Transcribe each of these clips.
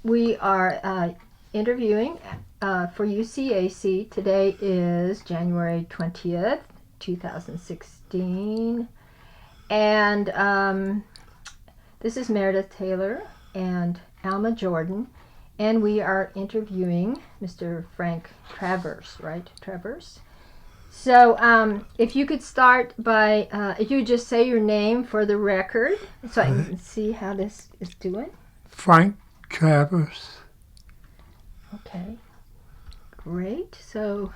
We are interviewing for UCAC. Today is January 20th, 2016. And this is Meredith Taylor and Alma Jordon. And we are interviewing Mr. Frank Travers, right? Travers. So if you could start by, if you would just say your name for the record so I can see how this is doing. Frank Travers. Okay, great. So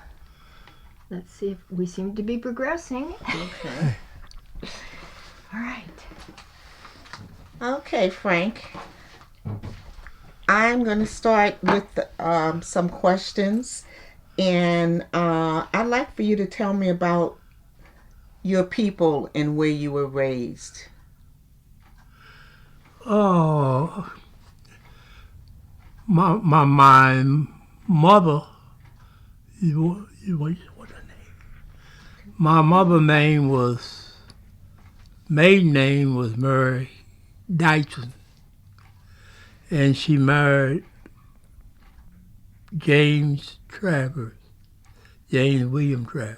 let's see if we seem to be progressing. Okay. All right. Okay, Frank. I'm going to start with some questions, and I'd like for you to tell me about your people and where you were raised. Oh, my mother. What's her name? My mother's maiden name was Mary Dyson, and she married James Travers, James William Travers,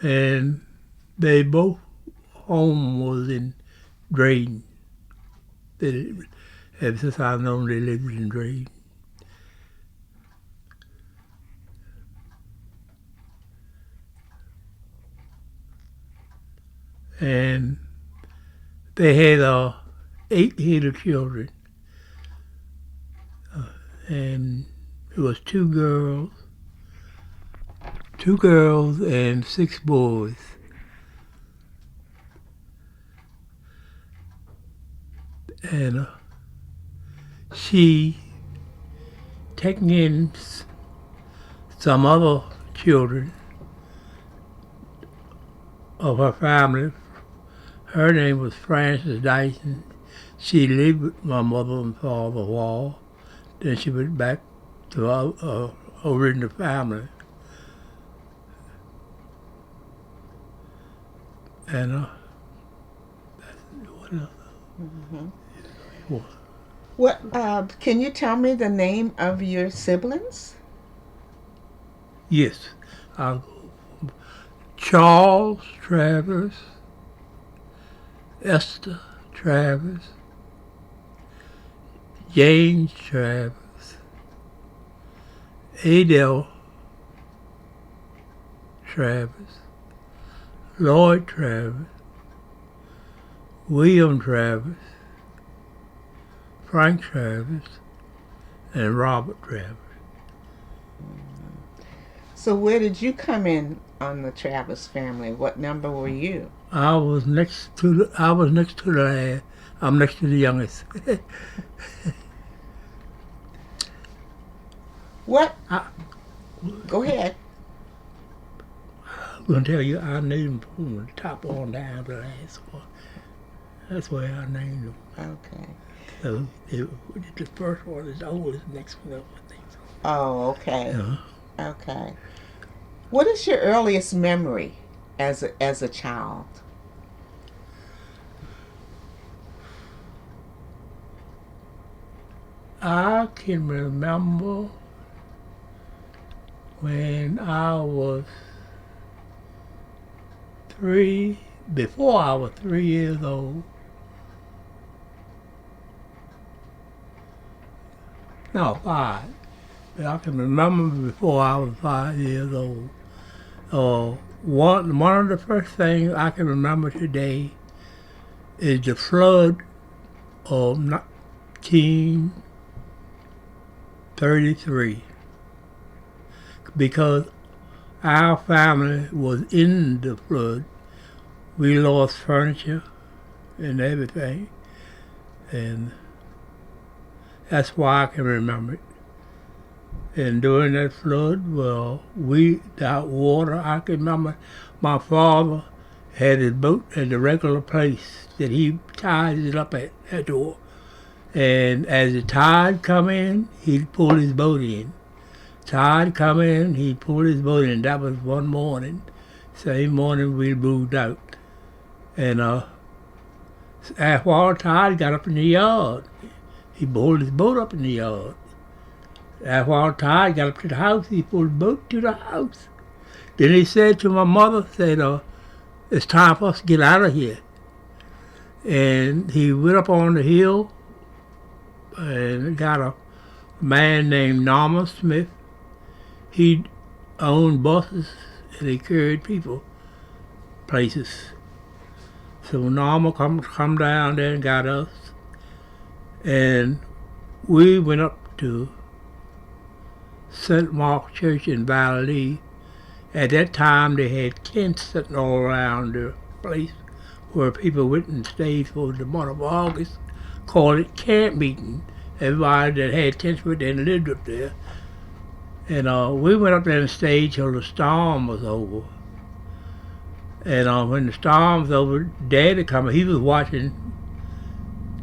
and they both home was in Drayden. Ever since I've known they lived in Drayden. And they had 8 little children. And it was 2 girls and 6 boys. And she taking in some other children of her family. Her name was Frances Dyson. She lived with my mother and father a while. Then she went back to our original family. And what else? Mm-hmm. What? What? Can you tell me the name of your siblings? Yes. Charles Travers, Esther Travers, James Travers, Adele Travers, Lloyd Travers, William Travers, Frank Travers, and Robert Travers. So where did you come in on the Travers family? What number were you? I was next to the last. I'm next to the youngest. What? Go ahead. I'm gonna tell you, I named them from the top on down to the last one. That's why I named them. Okay. So the first one is the oldest, next one up, I think. So. Oh, okay. Yeah. Okay. What is your earliest memory as a child? I can remember when I was 3, before I was 3 years old. No, 5. But I can remember before I was 5 years old. One of the first things I can remember today is the flood of 1933, because our family was in the flood. We lost furniture and everything, and that's why I can remember it. And during that flood, well, without water, I can remember my father had his boat at the regular place that he tied it up at that door. And as the tide come in, he'd pull his boat in. Tide come in, he'd pull his boat in. That was one morning. Same morning we moved out. And After all tired, he got up in the yard. He pulled his boat up in the yard. After all tired, he got up to the house. He pulled the boat to the house. Then he said to my mother, it's time for us to get out of here. And he went up on the hill and got a man named Norman Smith. He owned buses and he carried people places. So Norma come down there and got us. And we went up to St. Mark's Church in Valley. At that time, they had tents sitting all around the place where people went and stayed for the month of August, called it camp meeting. Everybody that had tents with them lived up there. And we went up there and stayed till the storm was over. And when the storm was over, Daddy come, he was watching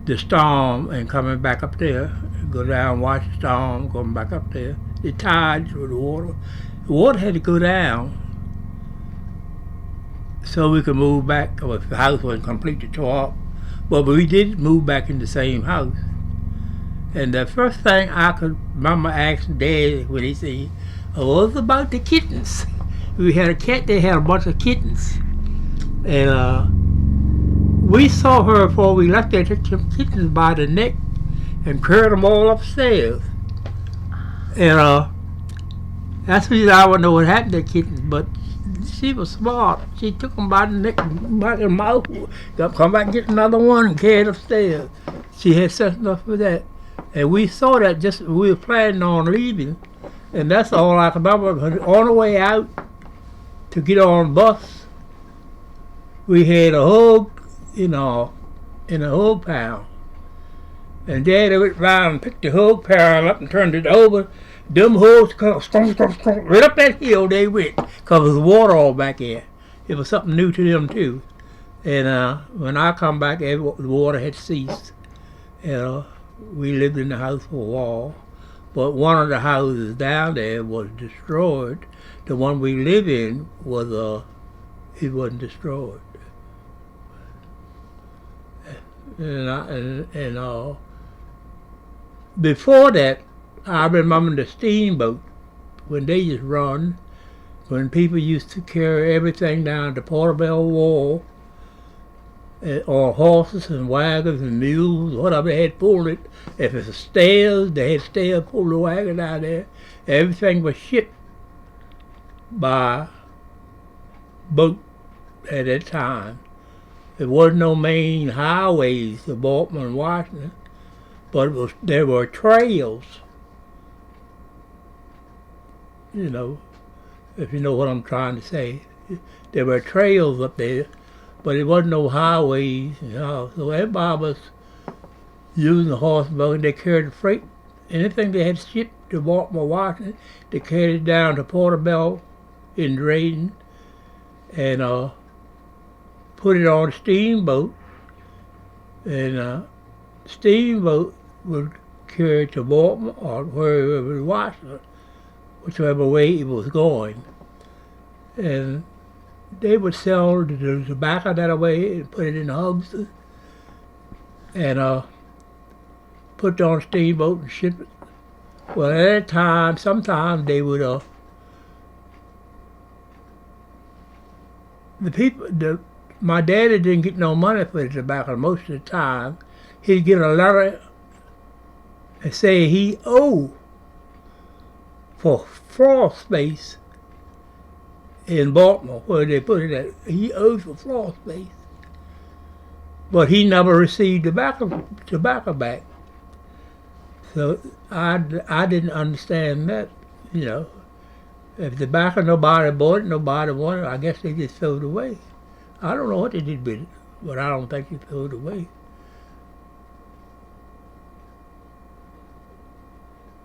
the storm and coming back up there. Go down, watch the storm, coming back up there. The tides with the water. The water had to go down so we could move back. If the house wasn't completely tore up. But we did move back in the same house. And the first thing I could remember asking Dad when he said, was about the kittens. We had a cat, they had a bunch of kittens. And we saw her before we left there, took some kittens by the neck and carried them all upstairs. And that's the reason I don't know what happened to the kittens, but she was smart. She took them by the neck and by the mouth, come back and get another one and carry it upstairs. She had sense enough for that. And we saw that just we were planning on leaving. And that's all I can remember. On the way out to get on the bus, we had a hug, in a hug pile. And Daddy went round and picked the hug pile up and turned it over. Them hoes, right up that hill they went, because there was water all back there. It was something new to them too. And when I come back, the water had ceased. We lived in the house for a while, but one of the houses down there was destroyed. The one we live in was it wasn't destroyed. And before that, I remember the steamboat when they just run, when people used to carry everything down the Portobello Wall, or horses and wagons and mules, whatever they had pulled it. If it's stairs, they had stairs pull the wagon down there. Everything was shipped by boat at that time. There wasn't no main highways to Baltimore and Washington, but there were trails. If you know what I'm trying to say. There were trails up there, but it wasn't no highways, So everybody was using the horse and buggy. They carried the freight. Anything they had shipped to Baltimore, Washington, they carried it down to Portobello in Drayden and put it on a steamboat. And steamboat would carry it to Baltimore or wherever it was, Washington, whichever way it was going. And they would sell the tobacco that way and put it in hubs and put it on a steamboat and ship it. Well, at that time, sometimes they would my daddy didn't get no money for the tobacco most of the time. He'd get a letter and say he owed for floor space in Baltimore, where they put it at. He owed for floor space. But he never received tobacco back. So I didn't understand that, If tobacco, nobody bought it, nobody wanted it, I guess they just threw it away. I don't know what they did with it, but I don't think they threw it away.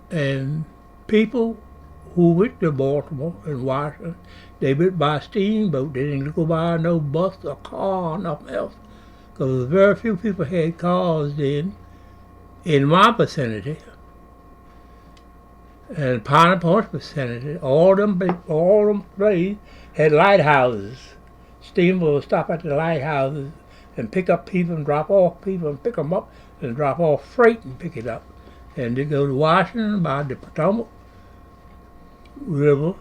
And people who went to Baltimore and Washington, they went by steamboat. They didn't go by no bus or car or nothing else. Because very few people had cars then in my vicinity. And Piney Point vicinity, all them places had lighthouses. Steamboat would stop at the lighthouses and pick up people and drop off people and pick them up and drop off freight and pick it up. And they go to Washington by the Potomac River,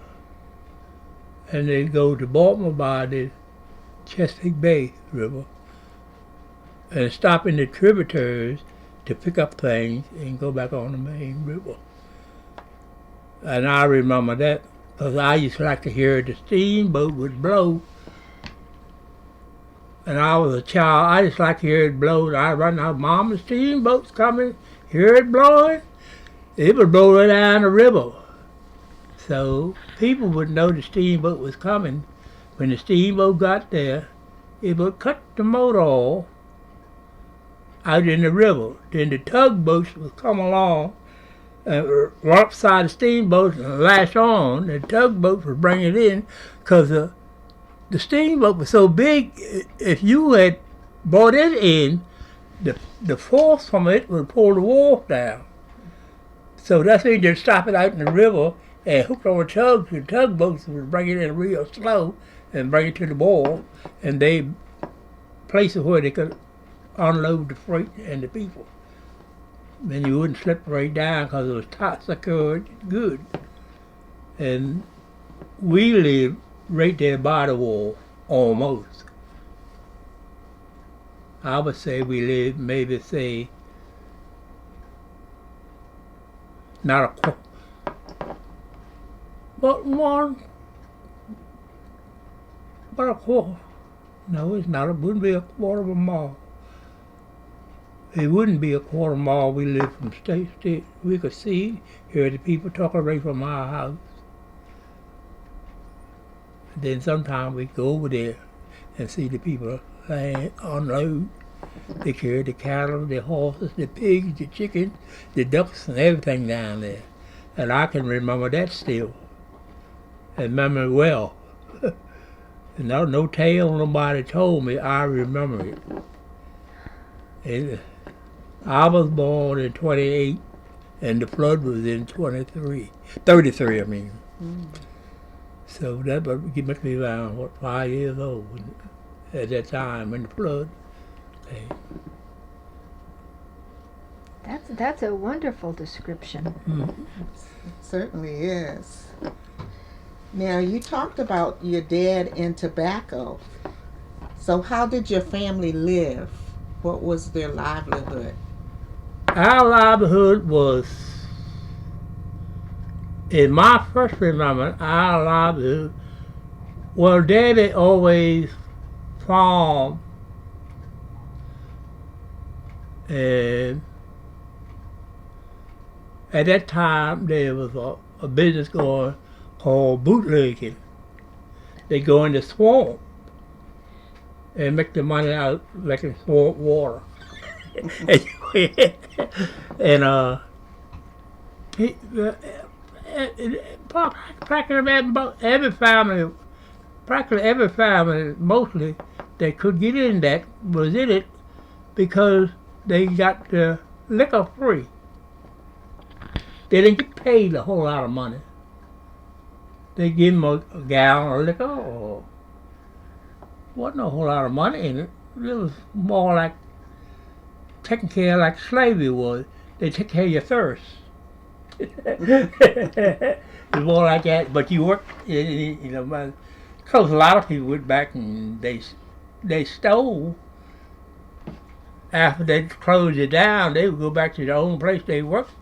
and they go to Baltimore by the Chesapeake Bay River, and stop in the tributaries to pick up things and go back on the main river. And I remember that because I used to like to hear the steamboat would blow. And I was a child, I just like to hear it blow. And I'd run out, Mom, the steamboat's coming, hear it blowing. It would blow right down the river. So people would know the steamboat was coming. When the steamboat got there, it would cut the motor off out in the river. Then the tugboats would come along and run upside the steamboats and lash on. The tugboats would bring it in because the steamboat was so big, if you had brought it in, the force from it would pull the wharf down. So that's why you just stop it out in the river and hook on the tugboats would bring it in real slow and bring it to the wharf, and they place it where they could unload the freight and the people. Then you wouldn't slip right down because it was tight, secured, good. And we lived right there by the wall, almost. I would say we lived maybe, say, not a quarter, but about a quarter. No, it's not. It wouldn't be a quarter of a mile. It wouldn't be a quarter mile. We lived from state to state. We could see, hear the people talking right from our house. Then sometimes we go over there and see the people unload. They carry the cattle, the horses, the pigs, the chickens, the ducks, and everything down there. And I can remember that still. And remember it well. And no tale nobody told me, I remember it. I was born in 28, and the flood was in 33, I mean. Mm. So that must be around, 5 years old at that time when the flood came. That's a wonderful description. Mm. It certainly is. Now, you talked about your dad and tobacco. So how did your family live? What was their livelihood? Our livelihood was, in my first remembrance, our livelihood, well, Daddy always farmed, and at that time there was a business going called bootlegging. They go in the swamp and make the money out making swamp water. And practically every family, mostly, they could get in that, was in it because they got the liquor free. They didn't get paid a whole lot of money. They give them a gallon of liquor, or wasn't a whole lot of money in it. It was more like taking care like slavery was. They take care of your thirst. It's more like that. But you work, because a lot of people went back and they stole. After they closed it down, they would go back to their own place they worked,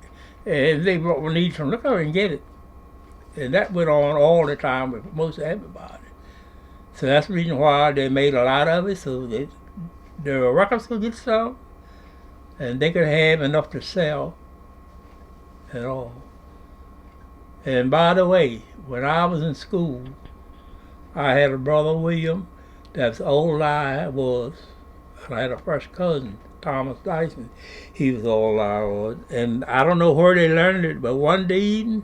and they would need some liquor and get it. And that went on all the time with most everybody. So that's the reason why they made a lot of it, so that the workers could get some, and they could have enough to sell at all. And by the way, when I was in school, I had a brother, William, that's old I was. And I had a first cousin, Thomas Dyson. He was old I was. And I don't know where they learned it, but one day evening,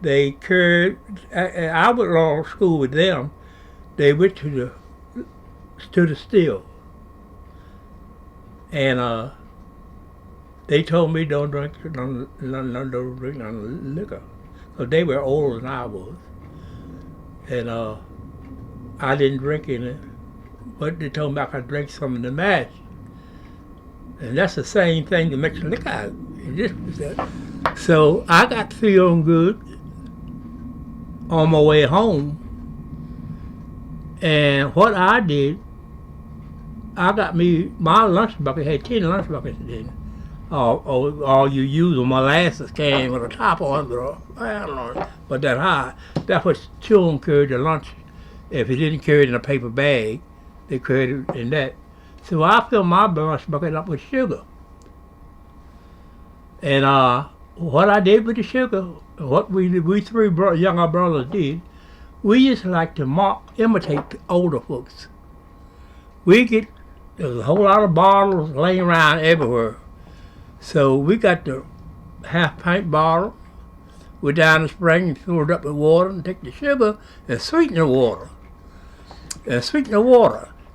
they carried, I went along to school with them. They went to the still. And they told me don't drink none liquor. Because they were older than I was. And I didn't drink any. but they told me I could drink some of the mash. And that's the same thing that makes you liquor out. So I got feeling good on my way home. And what I did, I got me, my lunch bucket had 10 lunch buckets in it. All you use a molasses can with a top on it, I don't know, but that high. That's what children carried to lunch. If they didn't carry it in a paper bag, they carried it in that. So I filled my lunch bucket up with sugar. And what I did with the sugar, what we three younger brothers did, we used to like to imitate the older folks. There's a whole lot of bottles laying around everywhere. So we got the half-pint bottle, we're down the spring and fill it up with water and take the sugar and sweeten the water.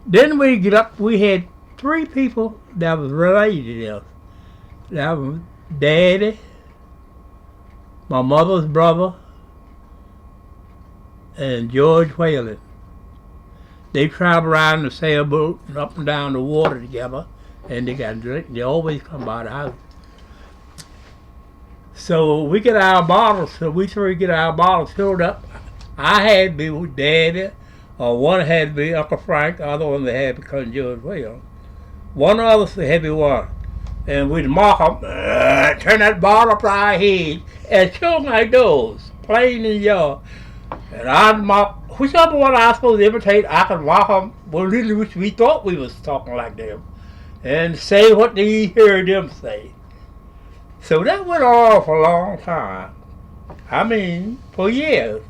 Then we get up, we had 3 people that was related to us. That was Daddy, my mother's brother, and George Whalen. They travel around the sailboat and up and down the water together, and they got drink. They always come by the house. So we get our bottles. So we 3 get our bottles filled up. I had to be with Daddy, or one had to be Uncle Frank, the other one they had because George Whalen. One of us had to be one. And we'd mark them, turn that bottle up our head, and children like those, playing in the yard. And I'd mark, whichever one I was supposed to imitate, I could mark them, well, really, we thought we was talking like them, and say what they heard them say. So that went on for a long time. I mean, for years.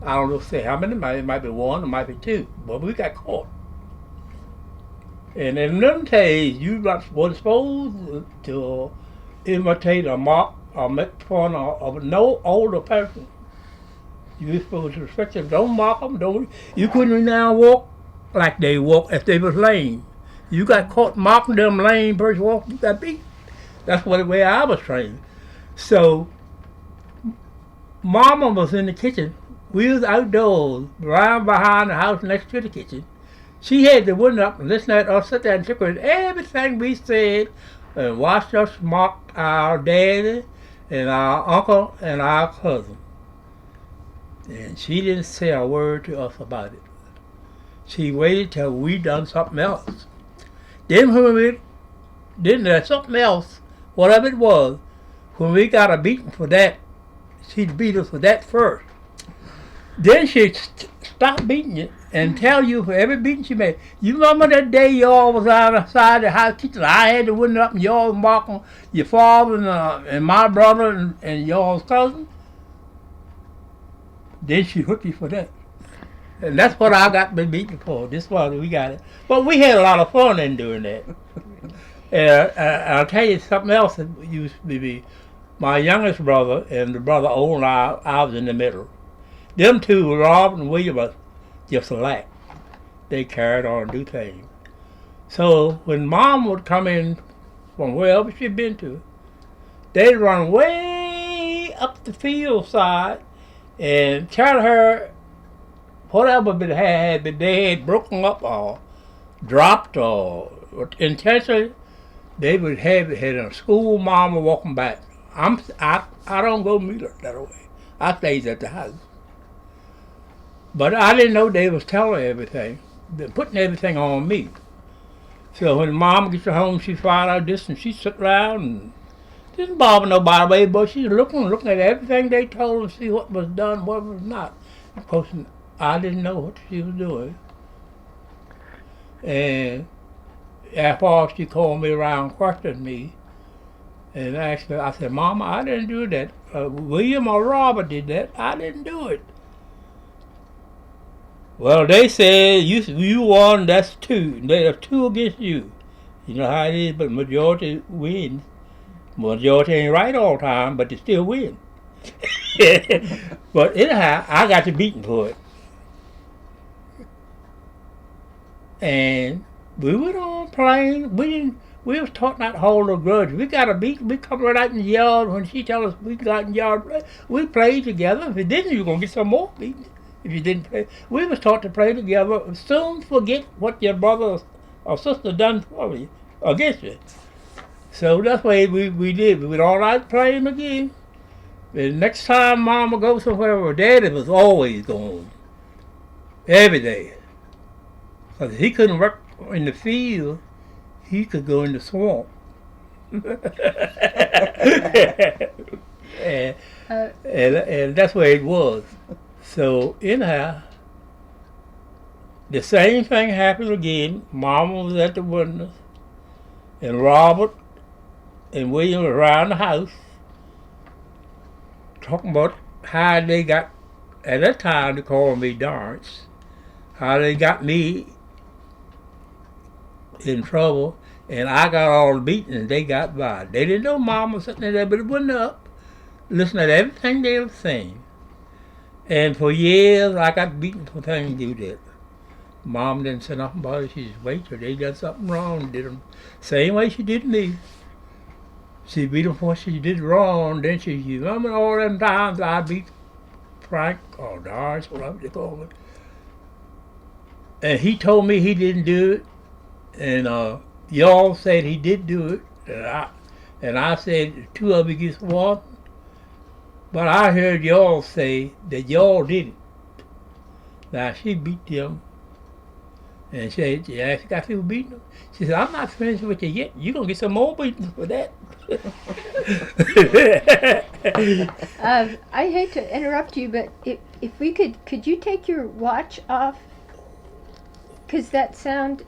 I don't know say how many, it might be 1, it might be 2, but we got caught. And in them days, you wasn't supposed to imitate or mock or make fun of no older person. You were supposed to respect them. Don't mock them. You couldn't now walk like they walk if they was lame. You got caught mocking them lame person walk, you got beat. That's the way I was trained. So, Mama was in the kitchen. We was outdoors, right behind the house next to the kitchen. She had the window up and listen to us sit there and took her everything we said and watched us mock our daddy and our uncle and our cousin. And she didn't say a word to us about it. She waited till we done something else. Then there's something else, whatever it was, when we got a beating for that, she'd beat us for that first. Then she'd stop beating you and tell you for every beating she made. You remember that day y'all was outside the house kitchen? I had the window up and y'all was mocking your father and my brother and y'all's cousin? Then she hooked you for that. And that's what I got been beaten for. This one, we got it. But we had a lot of fun in doing that. And I'll tell you something else that used to be my youngest brother and the brother old and I was in the middle. Them two, Rob and William, was just alike. They carried on and do things. So when Mom would come in from wherever she'd been to, they'd run way up the field side and tell her whatever they had broken up or dropped or intentionally, they would have it had a school mama walking back. I don't go meet her that way. I stays at the house. But I didn't know they was telling her everything. They're putting everything on me. So when Mom gets home, she find out this and she sit around and didn't bother nobody, but she's looking at everything they told her, see what was done, what was not. Of course, I didn't know what she was doing. And after she called me around, questioned me, and asked me, I said, Mama, I didn't do that. William or Robert did that. I didn't do it. Well, they said you won, that's 2. There's 2 against you. You know how it is, but majority wins. Majority ain't right all the time, but they still win. But anyhow, I got the beating for it. And we went on playing. We was taught not to hold a grudge. We got a beat. We come right out in the yard when she tell us we got in the yard. We played together. If it didn't, you were gonna get some more beating. if you didn't play. We was taught to play together. Soon forget what your brother or sister done for you, against you. So that's the way we did. We would all right playing again. The next time Mama goes somewhere, or Daddy was always gone. Every day. Because he couldn't work in the field, he could go in the swamp. and that's where it was. So anyhow, the same thing happened again. Mama was at the window, and Robert and William were around the house talking about how they got, at that time they called me Darts, how they got me in trouble, and I got all the beating and they got by. They didn't know Mama was sitting there, but it wasn't up, listening to everything they were saying. And for years I got beaten for things they did. Mom didn't say nothing about it. She just wait till they done something wrong. Did them same way she did me. She beat them for what she did wrong. Then she remember all them times I beat Frank or Doris, whatever they call it. And he told me he didn't do it. And y'all said he did do it. And I said two of you against one. But I heard y'all say that y'all didn't. Now she beat them. And she asked if people beating them. She said, I'm not finished with you yet. You're going to get some more beatings for that. I hate to interrupt you, but if we could you take your watch off? Because that sound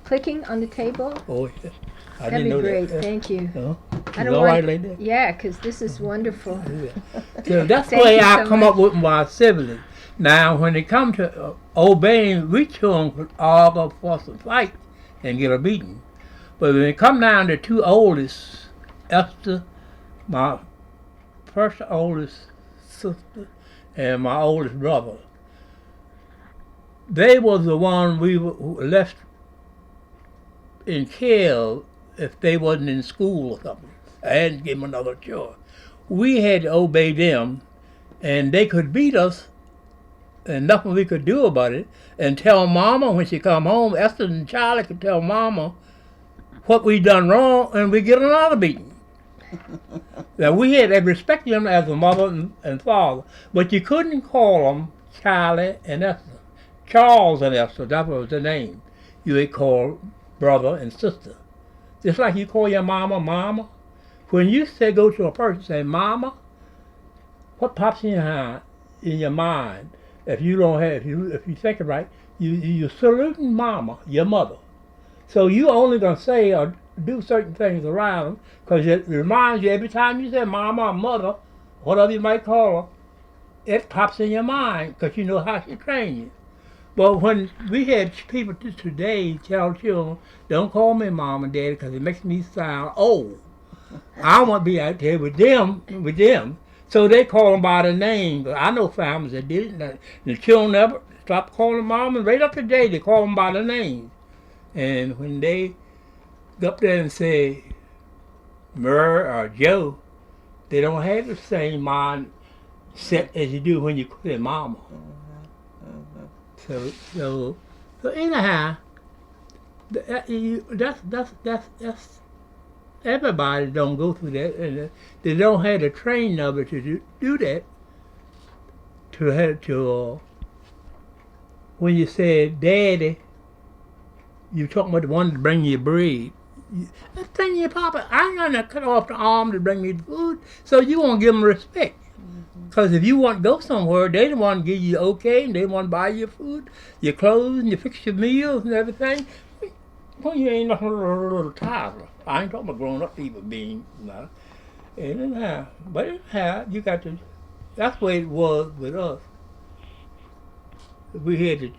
clicking on the table. Oh, yeah. I That'd didn't be know great. that. Thank you. No? I It's don't all want. right like that? Yeah, because this is wonderful. Yeah. So that's the Thank way you I so come much. up with my siblings. Now, when it come to obeying, we children could all go fuss and fight and get a beating. But when it come down to two oldest, Esther, my first oldest sister, and my oldest brother, they was the one we were left in care if they wasn't in school or something. I hadn't given them another choice. We had to obey them, and they could beat us, and nothing we could do about it. And tell Mama when she come home, Esther and Charlie could tell Mama what we done wrong, and we get another beating. Now we had to respect them as a mother and father, but you couldn't call them Charlie and Esther. Charles and Esther, that was the name. You would call brother and sister. Just like you call your mama, mama. When you say go to a person, say, Mama, what pops in your mind? If you don't have, if you think it right, you're saluting Mama, your mother. So you only gonna say or do certain things around them because it reminds you every time you say Mama or Mother, whatever you might call her, it pops in your mind because you know how she trained you. But when we had people today tell children, don't call me Mom and Daddy because it makes me sound old. I want to be out there with them. So they call them by the name. But I know families that did it. The children never stopped calling Mom, and right up to today they call them by the name. And when they go up there and say Mur or Joe, they don't have the same mindset as you do when you call them Mama. So anyhow, that's everybody don't go through that, and they don't have the training of it to do that. To have to when you say Daddy, you talking about the one to bring you bread. That's telling your papa, I ain't gonna cut off the arm to bring me the food, so you won't give them respect. Because if you want to go somewhere, they don't want to give you okay, and they want to buy your food, your clothes, and you fix your meals and everything. Well, you ain't nothing little toddler. I ain't talking about grown-up people being, no. But anyhow, you got to, that's the way it was with us. We had to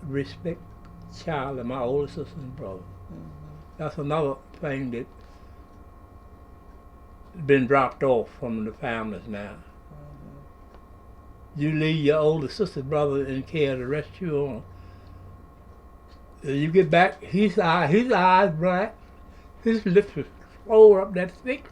respect Charlie, my older sister and brother. That's another thing that been dropped off from the families now. You leave your older sister, brother in care of the rest of you. You get back, his eyes bright, his lips are swollen up that thick,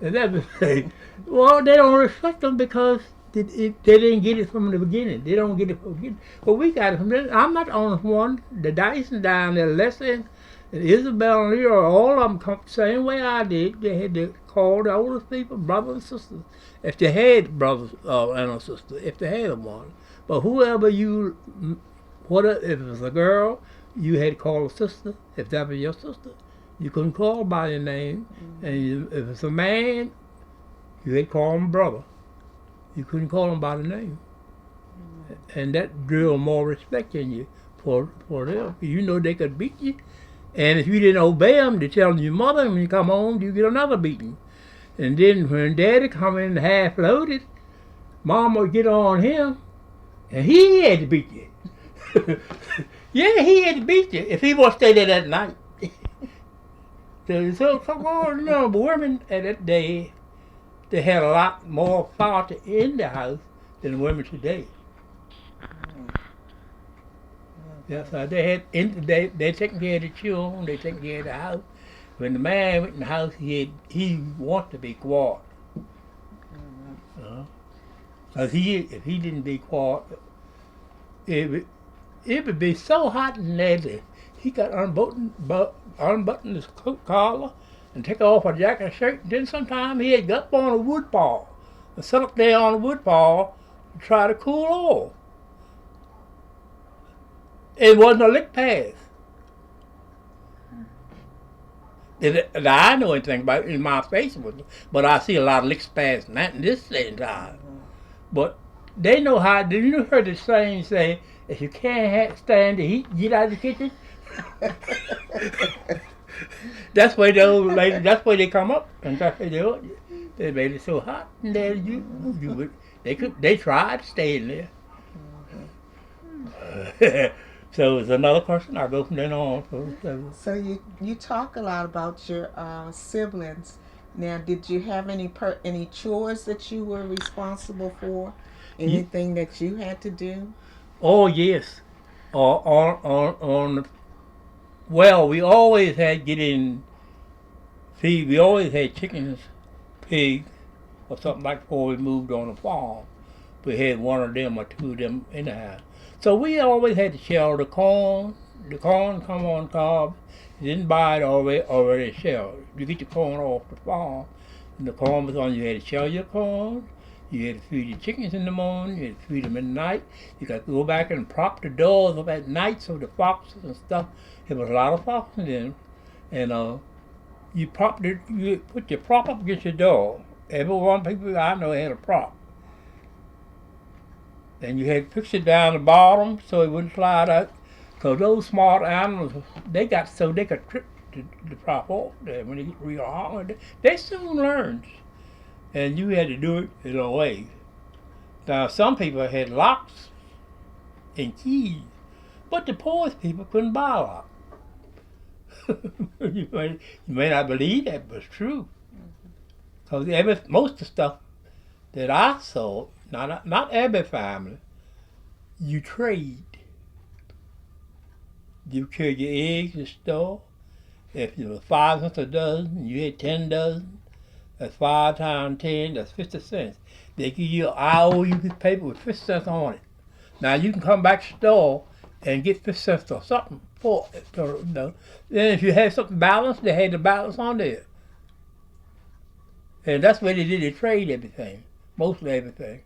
and everything. Well, they don't respect them because they didn't get it from the beginning. They don't get it from the beginning. But we got it from there. I'm not the only one. The Dyson down there, Leslie and Isabel and Leroy, all of them come the same way I did. They had to call the oldest people, brothers and sisters, if they had brothers and a sister, if they had one. But whoever you, if it was a girl, you had to call a sister. If that was your sister, you couldn't call by your name. And if it's a man, you had to call him brother. You couldn't call him by the name. And that drew more respect in you for them. You know they could beat you. And if you didn't obey them, they tell your mother when you come home, you get another beating. And then when Daddy come in half loaded, Mom would get on him, and he had to beat you. Yeah, he had to beat you if he was stay there that night. So come on, you know, but women at that day, they had a lot more authority in the house than women today. Yes, they taking care of the children, they taking care of the house. When the man went in the house, he wanted to be quiet. Cause if he didn't be quiet, it would be so hot in there that he got unbutton his coat collar and take off a jacket and shirt. And then sometimes he'd get up on a wood pile and sit up there on a wood pile to try to cool off. It wasn't a lick pass. That I know anything about in my face, but I see a lot of licks passed in this same time. But they know how. Did you heard the saying say, if you can't stand the heat, get out of the kitchen? That's why the old lady. That's why they come up and they made it so hot, and then they tried to stay in there. So it's another question. I go from then on. So you talk a lot about your siblings. Now, did you have any chores that you were responsible for? Anything that you had to do? Oh yes. Well, we always had getting feed. We always had chickens, pigs, or something like before we moved on the farm. We had one of them or two of them in the house. So we always had to shell the corn. The corn come on cob. You didn't buy it already shelled. You get your corn off the farm, and the corn was on. You had to shell your corn. You had to feed your chickens in the morning. You had to feed them at night. You got to go back and prop the doors up at night so the foxes and stuff. There was a lot of foxes in them, and you put your prop up against your door. Every one people I know had a prop. And you had to fix it down the bottom so it wouldn't slide out. Because those smart animals, they got so they could trip the prop off there when they get real hard. They soon learned. And you had to do it in a way. Now, some people had locks and keys, but the poorest people couldn't buy a lock. You may not believe that, but it's true. Because most of the stuff that I saw, not every family, you trade. You carry your eggs to the store. If it was 5 cents a dozen, you had 10 dozen. That's 5 times 10, that's 50 cents. They give you an IOU piece of paper with 50 cents on it. Now you can come back to the store and get 50 cents or something for it. Then if you had something balanced, they had the balance on there. And that's where they did. They trade everything, mostly everything.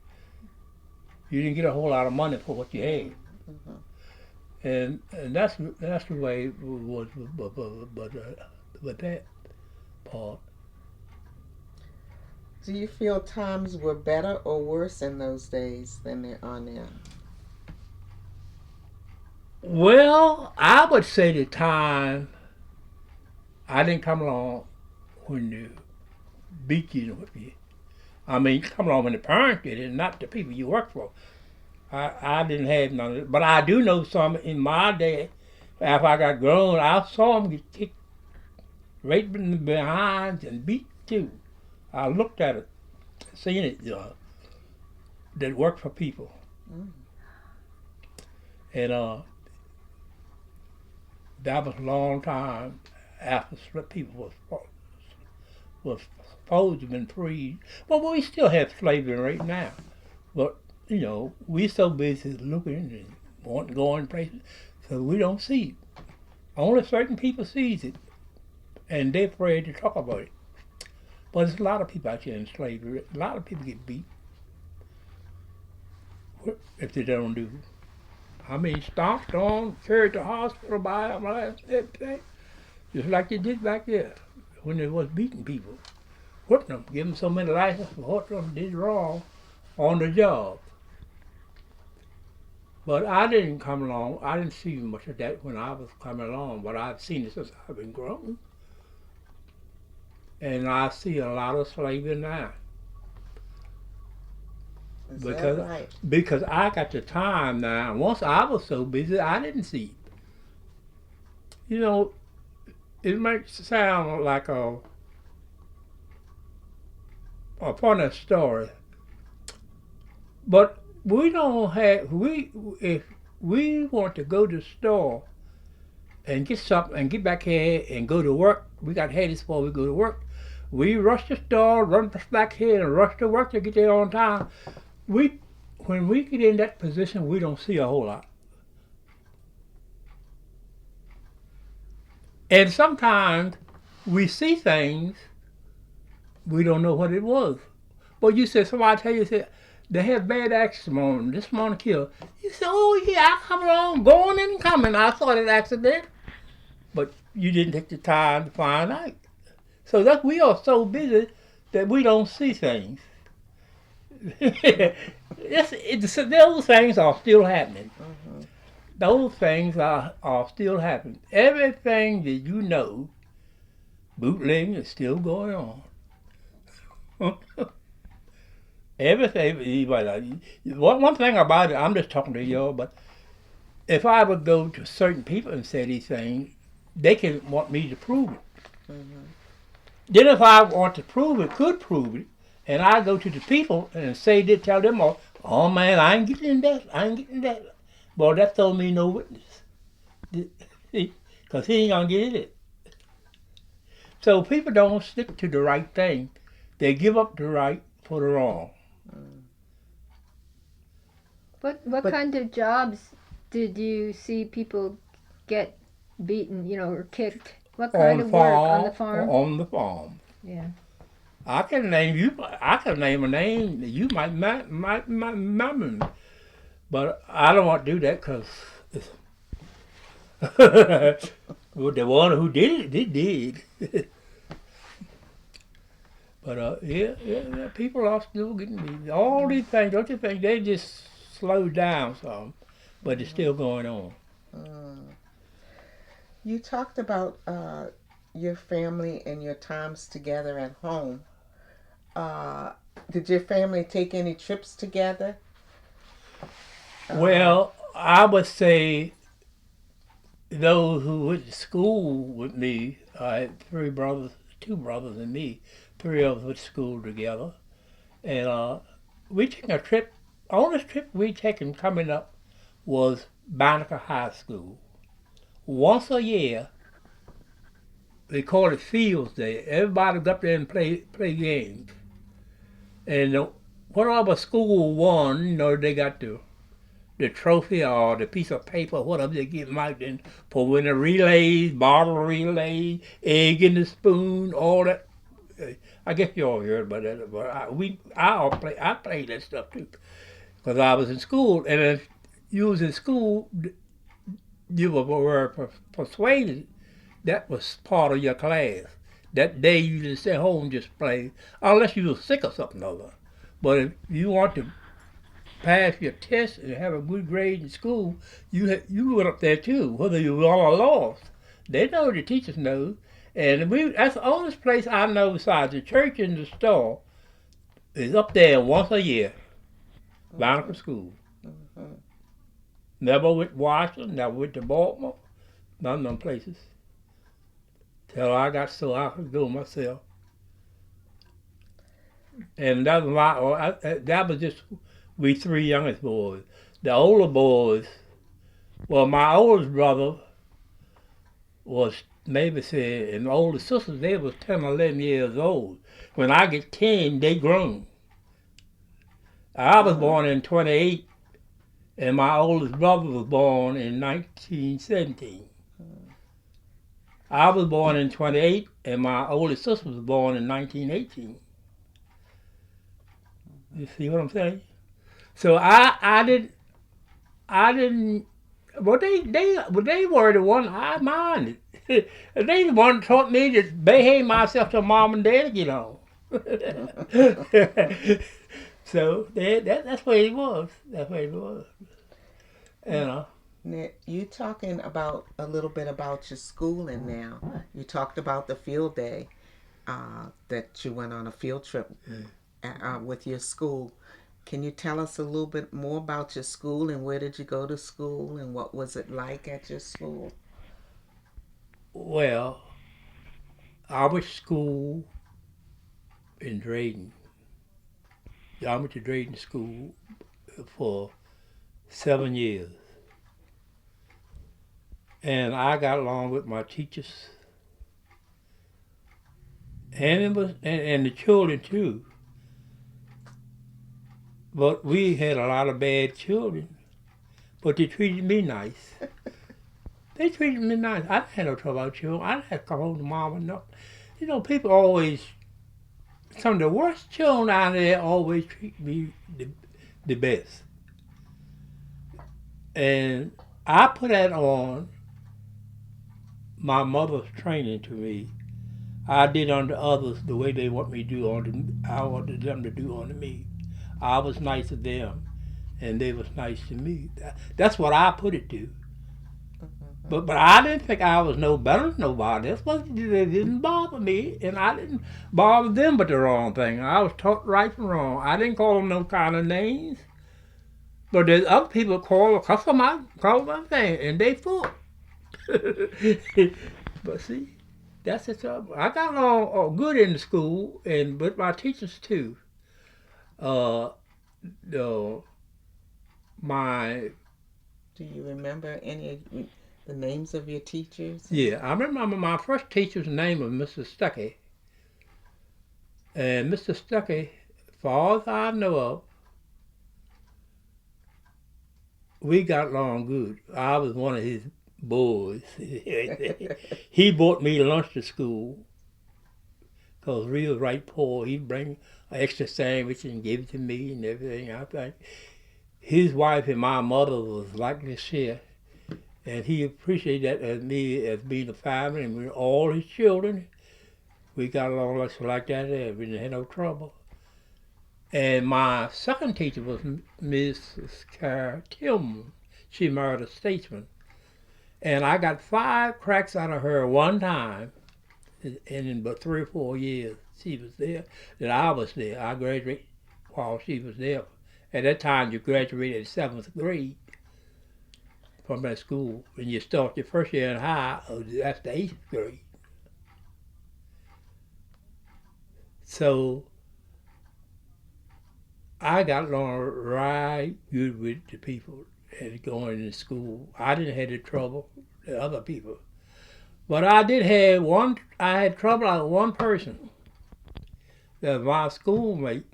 You didn't get a whole lot of money for what you had. And that's the way it was with that part. Do you feel times were better or worse in those days than they are now? Well, I would say the time I didn't come along when the beat you with you. I mean, come along when the parents did it, not the people you work for. I didn't have none of it. But I do know some in my day, after I got grown, I saw them get kicked right in the behinds and beat too. I looked at it, seen it, that worked for people. And that was a long time after people was supposed to have been freed. But we still have slavery right now. But, we so busy looking and wanting to go in places, so we don't see it. Only certain people sees it, and they're afraid to talk about it. But there's a lot of people out here in slavery. A lot of people get beat if they don't do. I mean, stomped on, carried to the hospital by them, everything, just like they did back there when they was beating people, whipping them, giving them so many licenses for what they did wrong on the job. But I didn't come along. I didn't see much of that when I was coming along, but I've seen it since I've been grown. And I see a lot of slavery now. Is that right? Because I got the time now. Once I was so busy, I didn't see it. It might sound like a funny story, but we don't have if we want to go to the store and get something and get back here and go to work, we got to have this before we go to work. We rush the store, run back here, and rush to work to get there on time. When we get in that position, we don't see a whole lot. And sometimes we see things, we don't know what it was. But you said, somebody tell you, they had bad accident this morning killed. You said, oh yeah, I come along, going and coming. I saw that accident. But you didn't take the time to find out. So we are so busy that we don't see things. Those things are still happening. Mm-hmm. Those things are still happening. Everything that you know, bootlegging is still going on. Everything. One thing about it, I'm just talking to y'all, but if I would go to certain people and say these things, they can want me to prove it. Mm-hmm. Then if I want to prove it, could prove it, and I go to the people and tell them, oh man, I ain't getting that. Well, that told me no witness. Because he ain't going to get it. So people don't stick to the right thing. They give up the right for the wrong. What kind of jobs did you see people get beaten, or kicked? What kind of work on the farm? On the farm. Yeah. I can name a name that you might remember, but I don't want to do that because the one who did it did. But yeah, people are still getting beat. All these things, don't you think they just slowed down some, but it's still going on. You talked about your family and your times together at home. Did your family take any trips together? Well, I would say those who went to school with me, I had three brothers, two brothers and me, three of us went to school together. And we took a trip, the only trip we taken coming up was Banneker High School. Once a year, they called it Fields Day. Everybody got up there and play games. And whatever school won, they got the trophy or the piece of paper, whatever they give them out then for winning relays, bottle relay, egg in the spoon, all that. I guess you all heard about that, but I played that stuff too, because I was in school, and if you was in school, you were persuaded that was part of your class. That day you just stay home and just play, unless you were sick or something other. But if you want to pass your test and have a good grade in school, you went up there too, whether you won or lost. They know, the teachers know. And that's the only place I know besides the church and the store is up there once a year. Banneker School. Mm-hmm. Never went to Washington, never went to Baltimore, none of them places. Till I got so I could go myself. And that was just we three youngest boys. The older boys, well, my oldest brother was maybe said, and the older sisters, they was 10 or 11 years old. When I get 10, they grown. I was born in 28, and my oldest brother was born in 1917. I was born in 28, and my oldest sister was born in 1918. You see what I'm saying? So I didn't. Well, they were the one I minded. They the one taught me to behave myself to mom and dad to get on. So that's where it was. That's where it was. You know. Now, you talking about a little bit about your schooling now. You talked about the field day that you went on a field trip with your school. Can you tell us a little bit more about your school and where did you go to school and what was it like at your school? Well, I went to school in Drayden. I went to Drayden School for 7 years. And I got along with my teachers. And it was and the children too. But we had a lot of bad children. But they treated me nice. They treated me nice. I didn't have no trouble with children. I didn't have to come home to mom and no. You know, people always, some of the worst children out there always treat me the best. And I put that on my mother's training to me. I did unto others the way they want me to do unto I wanted them to do unto me. I was nice to them, and they was nice to me. That's what I put it to. But I didn't think I was no better than nobody. That's what it didn't bother me, and I didn't bother them but the wrong thing. I was taught right from wrong. I didn't call them no kind of names. But there's other people cuss them out, call them thing, and they fool. But see, that's the trouble. I got along good in the school and with my teachers too. Uh, the my Do you remember any of the names of your teachers? Yeah, I remember my first teacher's name was Mr. Stuckey, and Mr. Stuckey, for all that I know of, we got along good. I was one of his boys. He brought me lunch to school because we was right poor. He'd bring an extra sandwich and give it to me and everything. I think his wife and my mother was like this here, and he appreciated that as me as being a family and with all his children. We got along like that there. We didn't have no trouble. And my second teacher was Mrs. Carr Tillman. She married a statesman. And I got 5 cracks out of her one time, and in about 3 or 4 years she was there, that I was there. I graduated while she was there. At that time, you graduated in 7th grade from that school. When you start your first year in high, that's the 8th grade. So I got along right good with the people and going to school. I didn't have the trouble the other people. But I did have one, I had trouble with one person that was my schoolmate.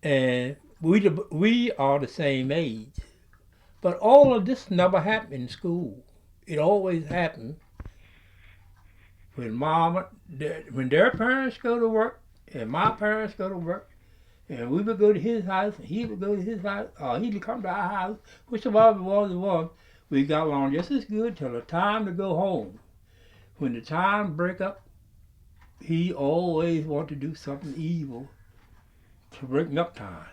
And we are the same age. But all of this never happened in school. It always happened when when their parents go to work and my parents go to work, and we would go to his house, and he would go to his house, or he would come to our house, whichever it was, we got along just as good till the time to go home. When the time break up, he always wanted to do something evil to break up time.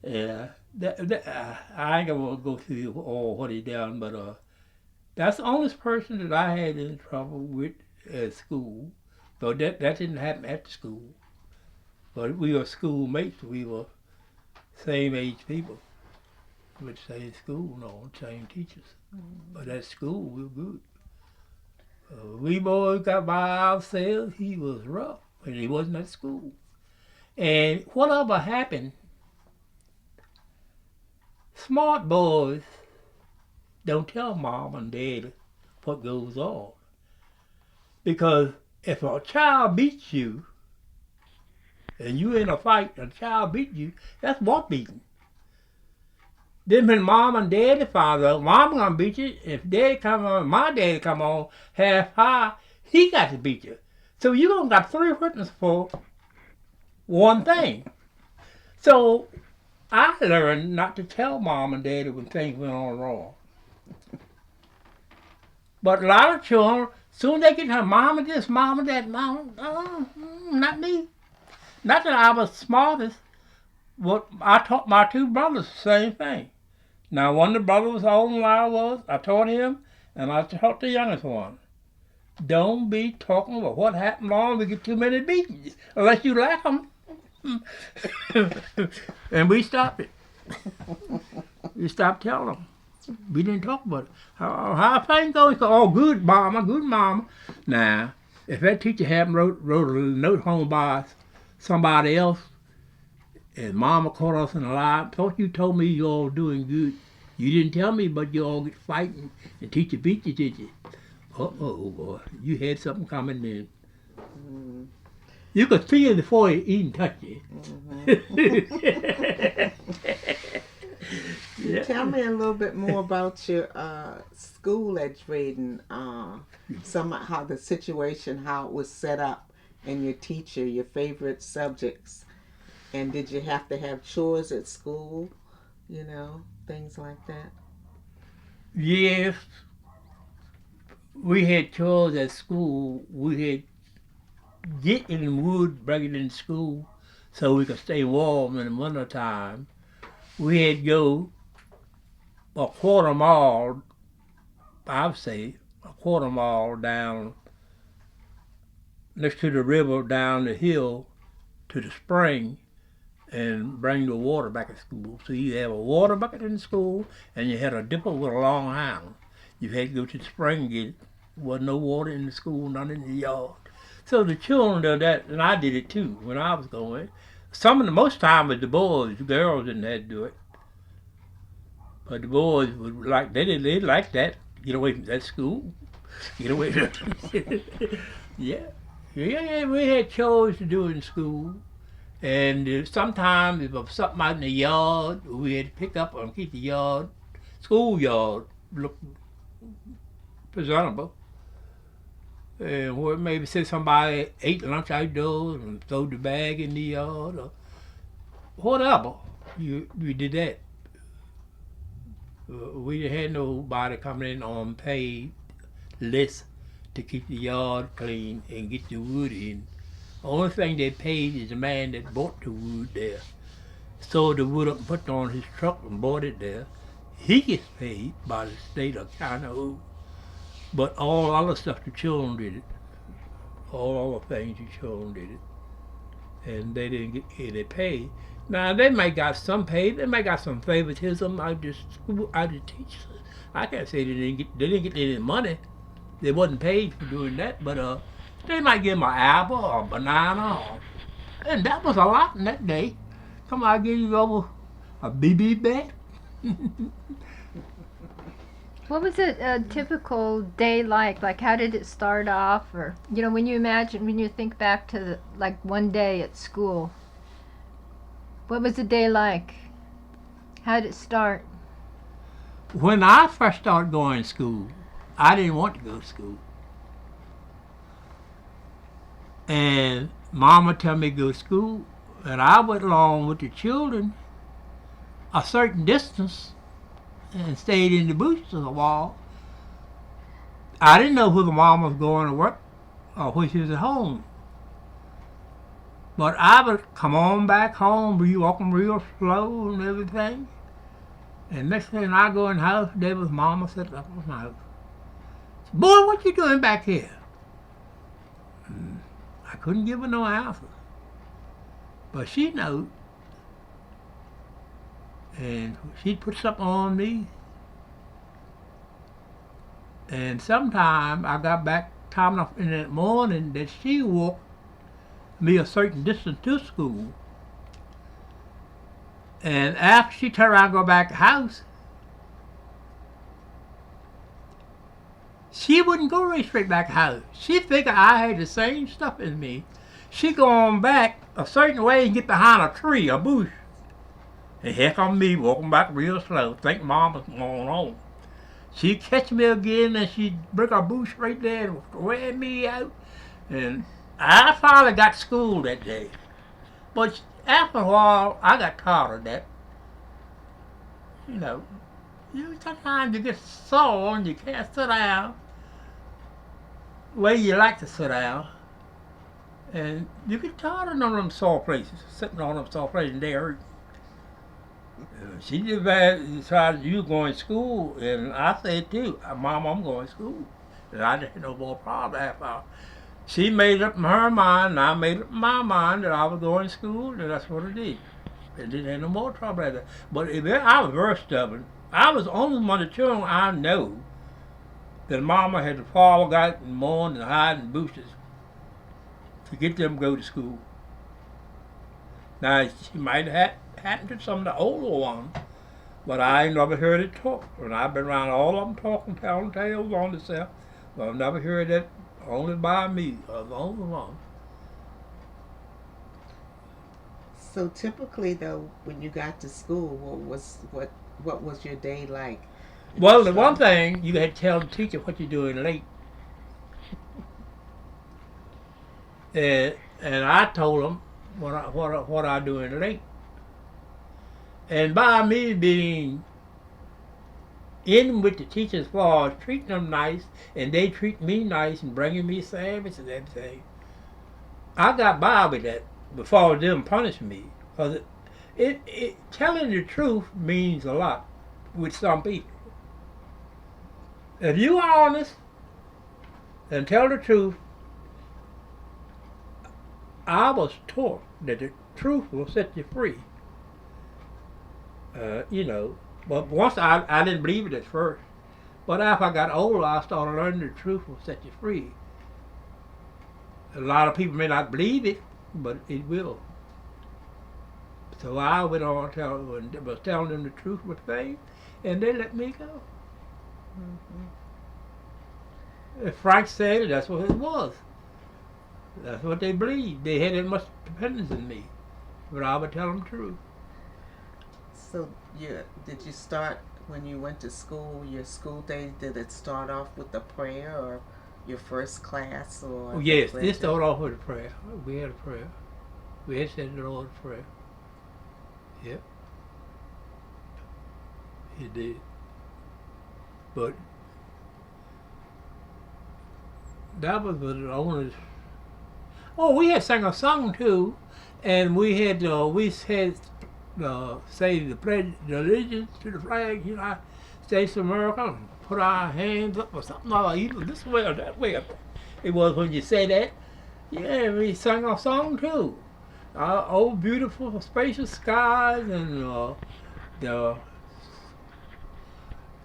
Yeah, I ain't gonna go through all what he done, but that's the only person that I had any trouble with at school. So that didn't happen at the school. But we were schoolmates. We were same age people. With the same school, no, same teachers. But at school, we were good. We boys got by ourselves. He was rough when he wasn't at school. And whatever happened, smart boys don't tell mom and dad what goes on. Because if a child beats you, and you in a fight, a child beat you, that's what beating. Then when mom and daddy found out, mom gonna beat you. If daddy come on, my daddy come on half high, he got to beat you. So you gonna got 3 witnesses for one thing. So I learned not to tell mom and daddy when things went on wrong. But a lot of children, soon they get her mom and this, mom and that, mom, not me. Not that I was smartest. What I taught my 2 brothers the same thing. Now, one of the brothers was older than I was. I taught him, and I taught the youngest one. Don't be talking about what happened long. We get too many beatings, unless you like them. And we stopped it. We stopped telling them. We didn't talk about it. How things going? Oh, good mama, good mama. Now, if that teacher hadn't wrote a note home by somebody else, and mama caught us in a lie, thought you told me you all doing good. You didn't tell me, but you all get fighting and teacher beat you, did you? Uh-oh, boy. You had something coming then. Mm-hmm. You could feel it before it even touched you. Mm-hmm. Yeah. Tell me a little bit more about your school at Drayden. How the situation, how it was set up, and your teacher, your favorite subjects. And did you have to have chores at school? You know, things like that? Yes. We had chores at school. We had getting wood, bringing it in school so we could stay warm in the winter time. We had to go a quarter mile, I would say, a quarter mile down next to the river, down the hill to the spring, and bring the water back at school. So you have a water bucket in school, and you had a dipper with a long handle. You had to go to the spring and get it. There wasn't no water in the school, none in the yard. So the children did that, and I did it too when I was going. Most time with the boys, the girls didn't have to do it. But the boys would like, they like that. Get away from that school. Get away from Yeah. Yeah, we had chores to do in school. And sometimes if there was something out in the yard, we had to pick up and keep the yard, schoolyard, look presentable. And where maybe say somebody ate lunch outdoors and threw the bag in the yard or whatever. We did that. We didn't have nobody coming in on paid list to keep the yard clean and get the wood in. The only thing they paid is the man that bought the wood there. Sold the wood up and put it on his truck and bought it there. He gets paid by the state of China. But all other stuff, the children did it. All other things, the children did it. And they didn't get any pay. Now, they might got some pay. They might got some favoritism out of the teachers. I can't say they didn't get any money. They wasn't paid for doing that, but they might give them an apple or a banana, and that was a lot in that day. Come on, I'll give you over a BB bat. What was a typical day like? Like, how did it start off? Or, you know, when you think back to like one day at school, what was the day like? How did it start? When I first started going to school, I didn't want to go to school. And Mama tell me to go to school, and I went along with the children a certain distance and stayed in the bushes a while. I didn't know whether Mom was going to work or whether she was at home. But I would come on back home, be walking real slow and everything. And next thing I go in the house, there was Mama sitting up in my house. Boy, what you doing back here? I couldn't give her no answer. But she knew. And she'd put something on me. And sometime I got back time enough in that morning that she walked me a certain distance to school. And after she turned around and go back to the house, she wouldn't go right straight back to the house. She figured I had the same stuff in me. She going back a certain way and get behind a tree, a bush. And here come me walking back real slow, think Mama's going on. She catch me again and she break a bush right there and wear me out. And I finally got school that day. But after a while, I got tired of that. You know, sometimes you get sore and you can't sit down the way you like to sit down. And you get tired of them sore places, sitting on them sore places, and they hurt. She just decided you going to school, and I said too, Mom, I'm going to school. And I didn't have no more problem after all. She made up in her mind, and I made up in my mind that I was going to school, and that's what I did. And didn't have no more trouble after that. But I was very stubborn. I was only one of the children I know that Mama had to fall out and mourn and hide in bushes to get them to go to school. Now, she might have happened to some of the older ones, but I ain't never heard it talk. And I've been around all of them talking, telling tales on themselves, but I've never heard that only by me, or the only one. So typically, though, when you got to school, what was your day like? Well, the one thing you had to tell the teacher what you're doing late, and I told them what I doing late. And by me being in with the teachers as far as treating them nice, and they treat me nice and bringing me sandwiches and everything, I got by with that before them punishing me. Because telling the truth means a lot with some people. If you are honest and tell the truth, I was taught that the truth will set you free. You know, but once I didn't believe it at first. But after I got older, I started learning the truth will set you free. A lot of people may not believe it, but it will. So I went on was telling them the truth with faith, and they let me go. If Frank said it, that's what it was. That's what they believed. They had that much dependence in me, but I would tell them the truth. So did you start when you went to school, your school day, did it start off with a prayer or your first class? Or Oh, yes, it started off with a prayer. We had a prayer. We had said the Lord's Prayer. Yep. It did. But that was the only... Oh, we had sang a song too, and we had say the pledge allegiance to the flag, United States of America, and put our hands up or something like either this way or that way. It was when you say that. Yeah, we sang a song too. Oh, beautiful spacious skies and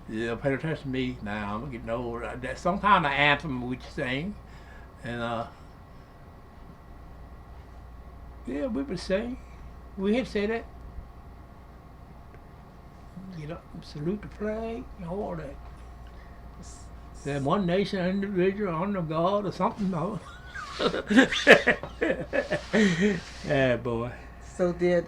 pay attention to me now. I'm getting old. That's some kind of anthem we sing, and yeah, we would sing. We had said that. Get up and salute the flag and all that. That one nation individual under God or something. No. Yeah, boy. So did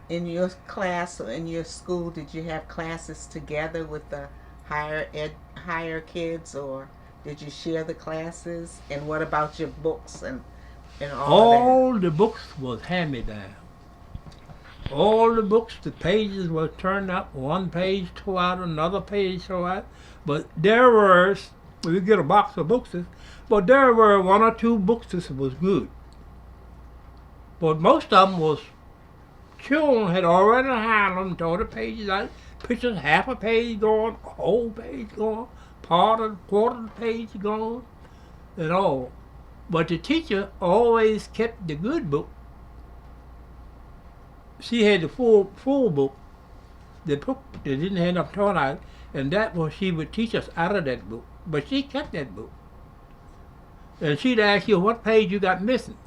in your class or in your school, did you have classes together with the higher kids, or did you share the classes? And what about your books and all the books was hand-me-down. All the books, the pages were turned up, one page tore out, another page tore out. But there were, we get a box of books, but there were one or two books that was good. But most of them was, children had already handled them, tore the pages out, pictures, half a page gone, a whole page gone, quarter of the page gone, and all. But the teacher always kept the good book. She had the full book, the book that didn't have enough torn out, and that was she would teach us out of that book. But she kept that book. And she'd ask you what page you got missing.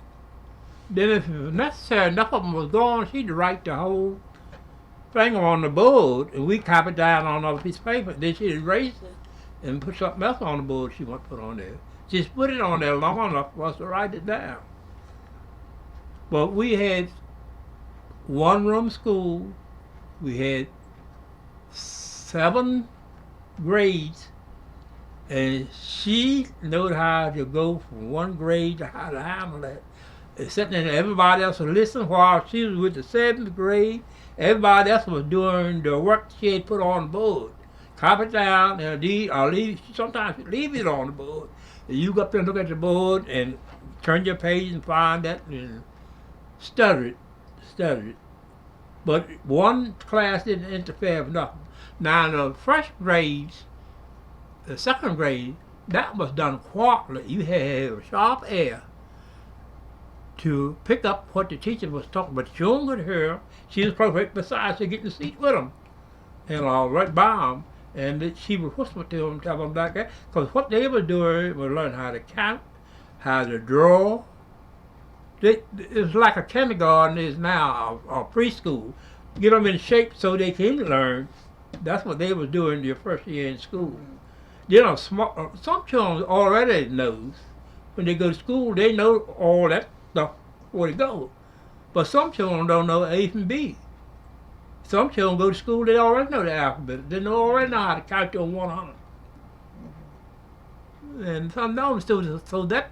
Then if it was necessary, enough of them was gone, she'd write the whole thing on the board, and we copy it down on another piece of paper. Then she'd erase it and put something else on the board she wanted to put on there. Just put it on there long enough for us to write it down. But we had one-room school. We had 7 grades, and she knew how to go from one grade to how to handle that. Except that everybody else was listening while she was with the 7th grade. Everybody else was doing the work she had put on the board. Copy it down, and sometimes she'd leave it on the board. And you go up there and look at the board and turn your page and find that and study it. But one class didn't interfere with nothing. Now the first grades, the 2nd grade, that was done quarterly. You had sharp air to pick up what the teacher was talking about. You don't could hear. She was perfect besides to get in the seat with them. And right by them. And she would whisper to them, tell them like that. Because what they were doing was learn how to count, how to draw. It's like a kindergarten is now, or preschool. Get them in shape so they can learn. That's what they was doing their first year in school. You know, some children already knows. When they go to school, they know all that stuff before they go. But some children don't know A from B. Some children go to school, they already know the alphabet. They already know how to count to 100. And some know students, so that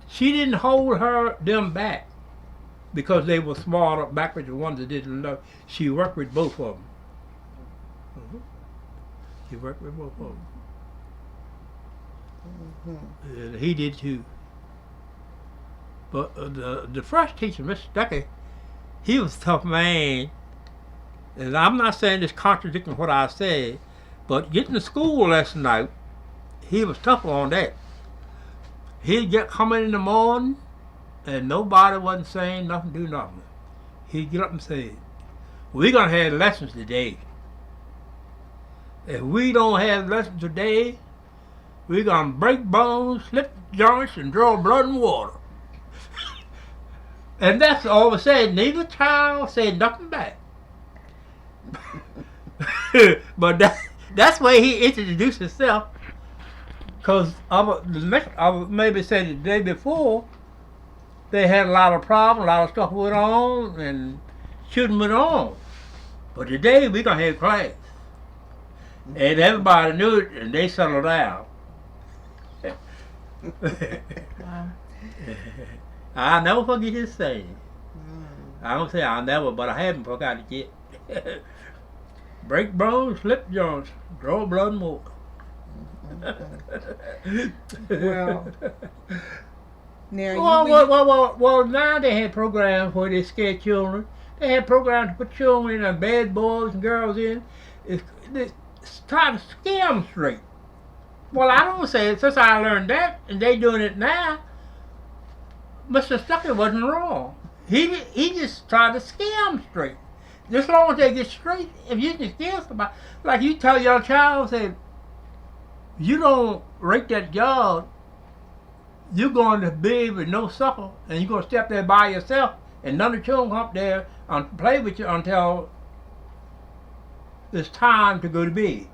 she didn't hold them back because they were smarter back with the ones that didn't know. She worked with both of them. She worked with both of them. And he did too. But the first teacher, Mr. Ducky, he was a tough man. And I'm not saying this contradicting what I said, but getting to school last night, he was tough on that. He'd come in the morning, and nobody wasn't saying nothing, do nothing. He'd get up and say, "We're going to have lessons today. If we don't have lessons today, we're going to break bones, slip joints, and draw blood and water." And that's all he said. Neither child said nothing back. But that's why he introduced himself. Because I maybe said the day before, they had a lot of problems, a lot of stuff went on, and shooting went on. But today we're going to have class. And everybody knew it, and they settled down. Wow. I'll never forget his saying. I don't say I'll never, but I haven't forgot it yet. Break bones, slip joints, draw blood and water. Well, now well, now they had programs where they scared children. They had programs to put children in and bad boys and girls in. It's trying to scare them straight. Well, I don't say it since I learned that, and they doing it now. Mr. Stuckey wasn't wrong. He just tried to scare them straight. Just as long as they get straight, if you can scare somebody, like you tell your child, say, you don't rake that yard, you're going to bed with no supper, and you're going to step there by yourself, and none of the children come up there and play with you until it's time to go to bed.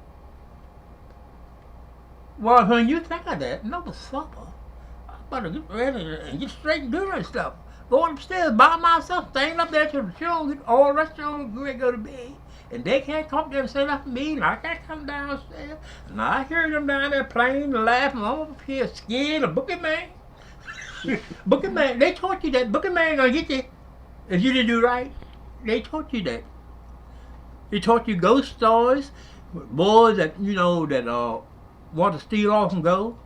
Well, when you think of that, no supper, I better get ready and get straight and do that stuff. Going upstairs by myself, staying up there till the children get all the rest of them go to bed. And they can't come up there and say nothing to me, and I can't come downstairs. And I hear them down there playing and laughing. I'm up here scared of Bookie Man. Bookie Man, they taught you that. Bookie Man gonna get you if you didn't do right. They taught you that. They taught you ghost stories, boys that, that want to steal off and go.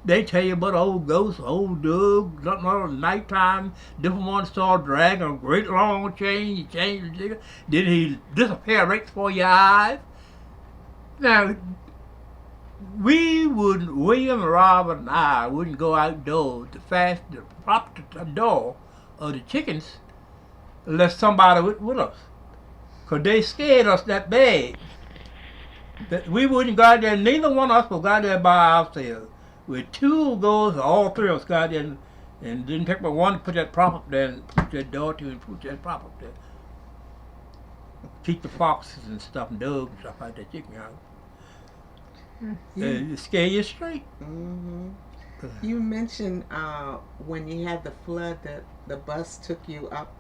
They tell you about old ghosts, old Doug, something on at nighttime. Different ones saw dragging a great long chain. You change the jigger. Then he disappear right before your eyes. Now, William, Robert, and I wouldn't go outdoors to prop the door of the chickens unless somebody was with us. Because they scared us that bad. That we wouldn't go out there, neither one of us would go out there by ourselves. With 2 goes, all 3 of us got in and didn't take but one to put that prop up there and put that door to and put that prop up there. Keep the foxes and stuff and dogs and stuff like that chicken out. It scare you straight. You mentioned when you had the flood that the bus took you up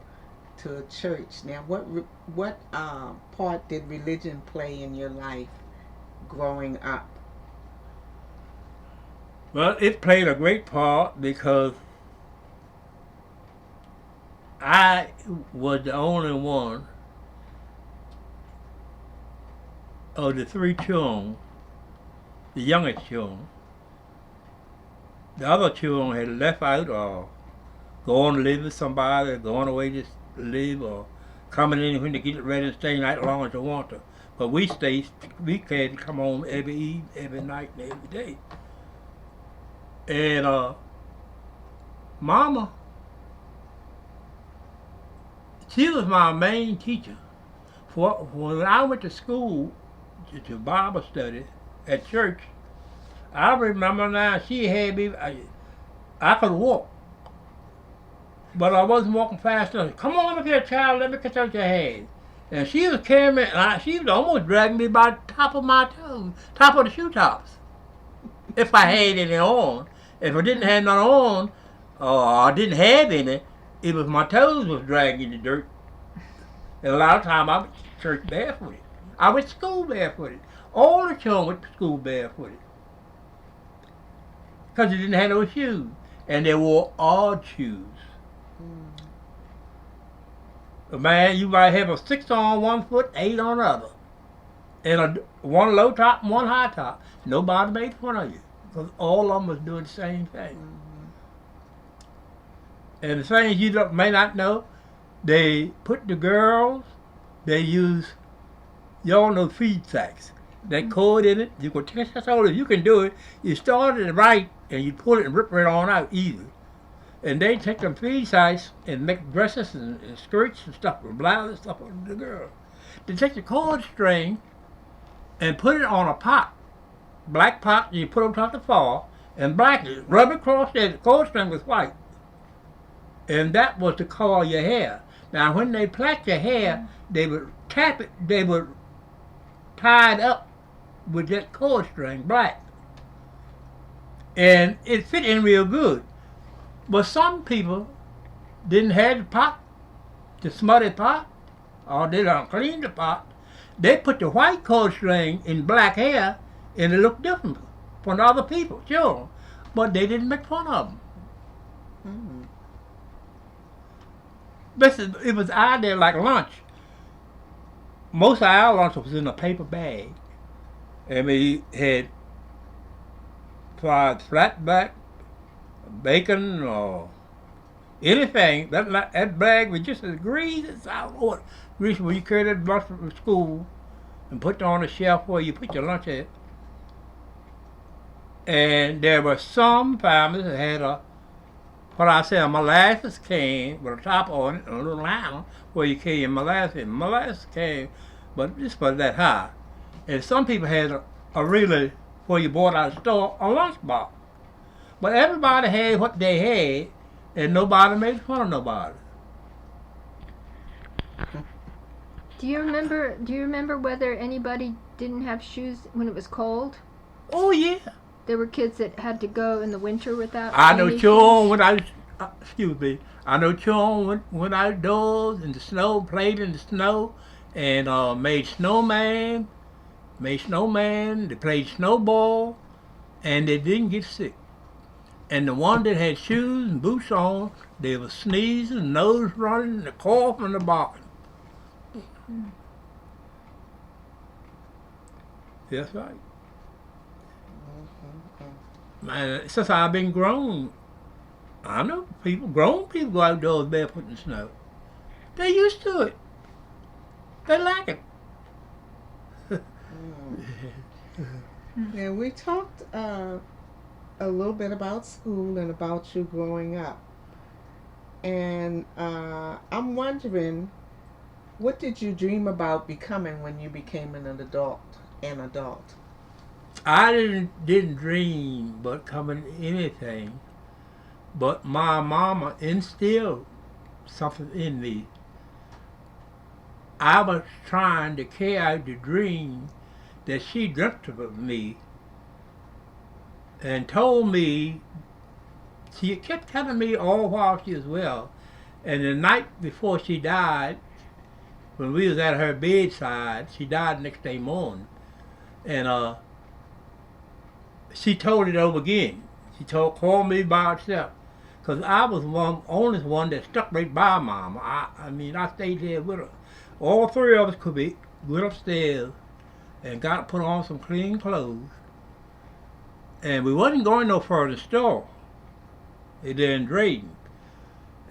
to a church. Now, what part did religion play in your life growing up? Well, it played a great part because I was the only one of the three children, the youngest children. The other children had left out or going to live with somebody, going away to live, or coming in when they get ready and staying out as long as they want to. But we stayed, we had to come home every eve, every night, and every day. And Mama, she was my main teacher. When I went to school, to Bible study at church, I remember now she had me, I could walk, but I wasn't walking fast enough. Come on up here, child, let me catch out your hand. And she was carrying me, and she was almost dragging me by the top of my toes, top of the shoe tops, if I had any on. If I didn't have none on, or I didn't have any, it was my toes was dragging the dirt. And a lot of times I went to church barefooted. I went to school barefooted. All the children went to school barefooted. Because they didn't have no shoes. And they wore odd shoes. Man, you might have a 6 on one foot, 8 on the other. And one low top and one high top. Nobody made fun of you. Because all of them was doing the same thing. And the things you may not know, they put the girls, they use, y'all know feed sacks. That cord in it, you can take that all you can do it. You start it right and you pull it and rip it on out easy. And they take them feed sacks and make dresses and skirts and stuff and blouses and stuff on the girl. They take the cord string and put it on a pot, black pot, and you put it on top of the fall, and black it, rub it across there. The cord string was white. And that was to color your hair. Now, when they plait your hair, they would tap it, they would tie it up with that cord string, black. And it fit in real good. But some people didn't have the pot, the smutty pot, or they don't clean the pot. They put the white cord string in black hair, and it looked different from other people, sure. But they didn't make fun of them. It was out there like lunch. Most of our lunch was in a paper bag. And we had fried flatback, bacon, or anything. That bag was just as greasy as sour. Greasy when you carry that lunch from school and put it on the shelf where you put your lunch at. And there were some families that had a molasses can with a top on it and a little handle where you carry your molasses in. Molasses can, but this was that high. And some people had a really, where you bought out of the store, a lunchbox. But everybody had what they had, and nobody made fun of nobody. Do you remember whether anybody didn't have shoes when it was cold? Oh yeah. There were kids that had to go in the winter without. I know any children shoes. I know children went outdoors in the snow, played in the snow, and made snowman. They played snowball, and they didn't get sick. And the one that had shoes and boots on, they were sneezing, nose running, and the cough and the barking. That's right. Man, since I've been grown, I know grown people go outdoors barefoot in the snow. They're used to it. They like it. Now, we talked a little bit about school and about you growing up. And I'm wondering, what did you dream about becoming when you became an adult? I didn't dream about coming anything, but my mama instilled something in me. I was trying to carry out the dream that she dreamt of me and told me she kept telling me all while she was well. And the night before she died, when we was at her bedside, she died the next day morning. And she told it over again. Called me by herself. Because I was only one that stuck right by Mama. I mean, I stayed there with her. All three of us went upstairs and got to put on some clean clothes. And we wasn't going no further to the store. It in Drayden.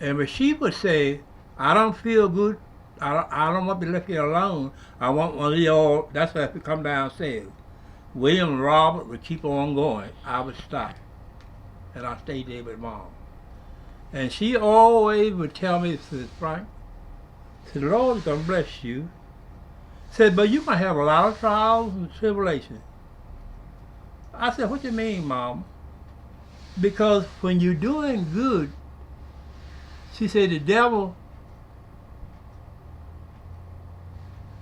And when she would say, I don't feel good, I don't want to be left here alone. I want one of y'all, that's why if we come downstairs. William and Robert would keep on going. I would stop. And I stayed there with Mom. And she always would tell me, says, Frank, said, the Lord's going to bless you. Said, but you're going to have a lot of trials and tribulations. I said, what do you mean, Mom? Because when you're doing good, she said, the devil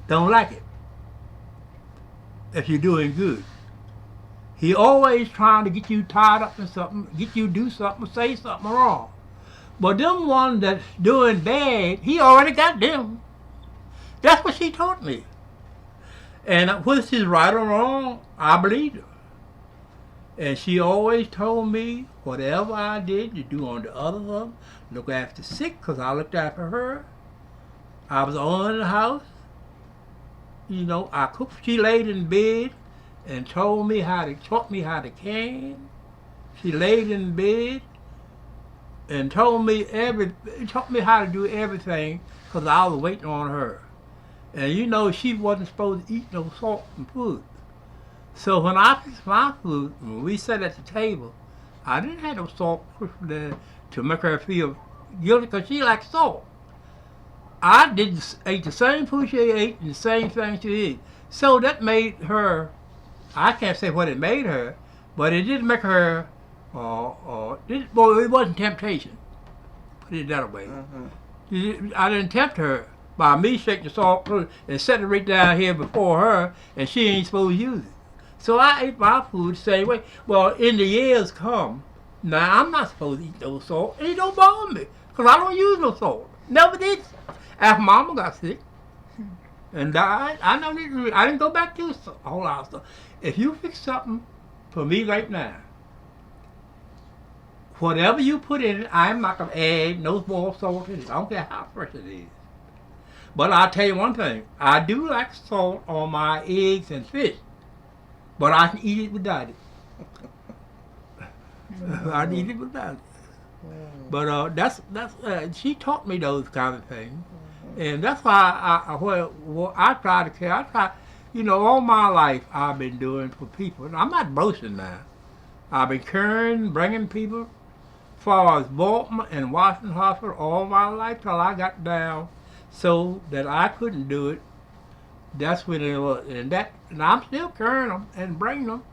don't like it if you're doing good. He always trying to get you tied up in something, get you to do something, say something wrong. But them ones that's doing bad, he already got them. That's what she taught me. And whether she's right or wrong, I believed her. And she always told me, whatever I did, you do on the other one. Look after sick, because I looked after her. I was on in the house. You know, I cooked. She laid in bed and taught me how to can. She laid in bed and taught me how to do everything because I was waiting on her. And you know, she wasn't supposed to eat no salt and food. So when I fixed my food, when we sat at the table, I didn't have no salt there to make her feel guilty because she liked salt. I ate the same food she ate and the same thing she ate. So that made her, I can't say what it made her, but it didn't make her, well, it wasn't temptation. Put it that way. I didn't tempt her by me shaking the salt and setting it right down here before her, and she ain't supposed to use it. So I ate my food the same way. Well, in the years come, now I'm not supposed to eat no salt, and it don't bother me, because I don't use no salt. Never did. After Mama got sick and died, I didn't go back to a whole lot of stuff. If you fix something for me right now, whatever you put in it, I'm not going to add no more salt in it. I don't care how fresh it is. But I'll tell you one thing. I do like salt on my eggs and fish, but I can eat it without it. I can eat it without it. But she taught me those kind of things. And that's why I try to care. All my life I've been doing for people. And I'm not boasting now. I've been caring, bringing people as far as Baltimore and Washington Hospital all my life till I got down so that I couldn't do it. That's when it was. And I'm still carrying them and bringing them.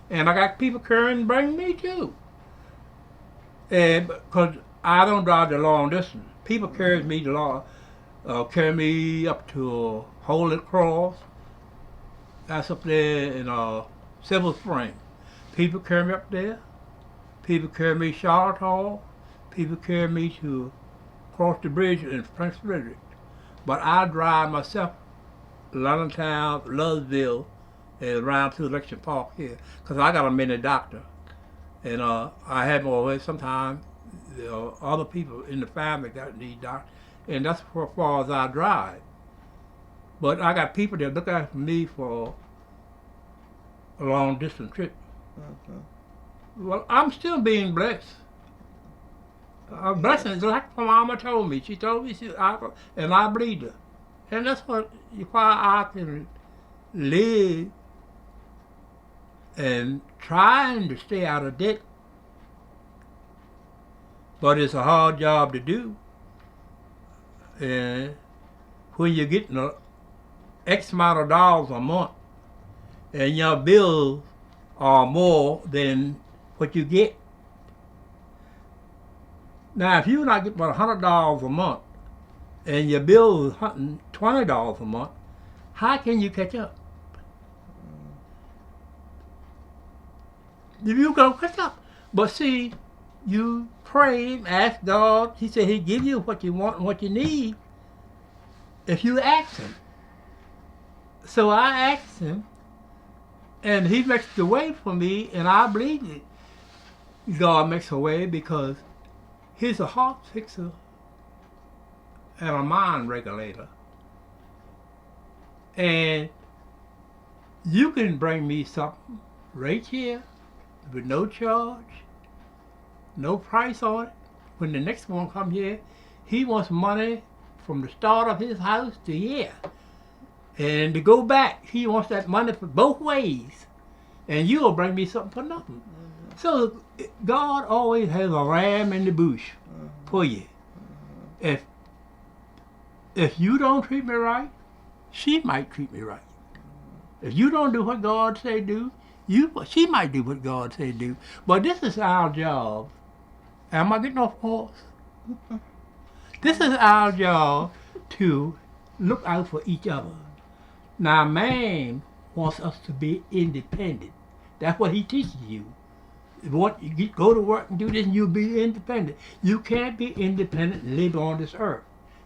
And I got people carrying and bringing me too. And because I don't drive the long distance. People carry me carry me up to Holy Cross. That's up there in Silver Spring. People carry me up there. People carry me Charlotte Hall. People carry me to cross the bridge in Prince Frederick. But I drive myself London Town, Louisville, and around to Election Park here, because I got a mini doctor. And I have always sometimes other people in the family that need doctors. And that's as far as I drive. But I got people that look after me for a long distance trip. Well, I'm still being blessed. Blessings, like my mama told me. She told me, and I believed her. And that's why I can live and trying to stay out of debt. But it's a hard job to do. And when you're getting a X amount of dollars a month and your bills are more than what you get. Now, if you're not getting about $100 a month and your bill is $120 a month, how can you catch up? You can catch up. But see, you pray, ask God. He said He'll give you what you want and what you need if you ask Him. So I asked Him, and He makes the way for me, and I believe it. God makes a way because He's a heart fixer and a mind regulator. And you can bring me something right here with no charge, no price on it. When the next one comes here, he wants money from the start of his house to here. And to go back, he wants that money for both ways. And you'll bring me something for nothing. So God always has a ram in the bush for you. If you don't treat me right, she might treat me right. If you don't do what God say do, she might do what God say do. But this is our job. Am I getting off course? This is our job to look out for each other. Now, man wants us to be independent. That's what he teaches you. You go to work and do this, and you'll be independent. You can't be independent and live on this earth.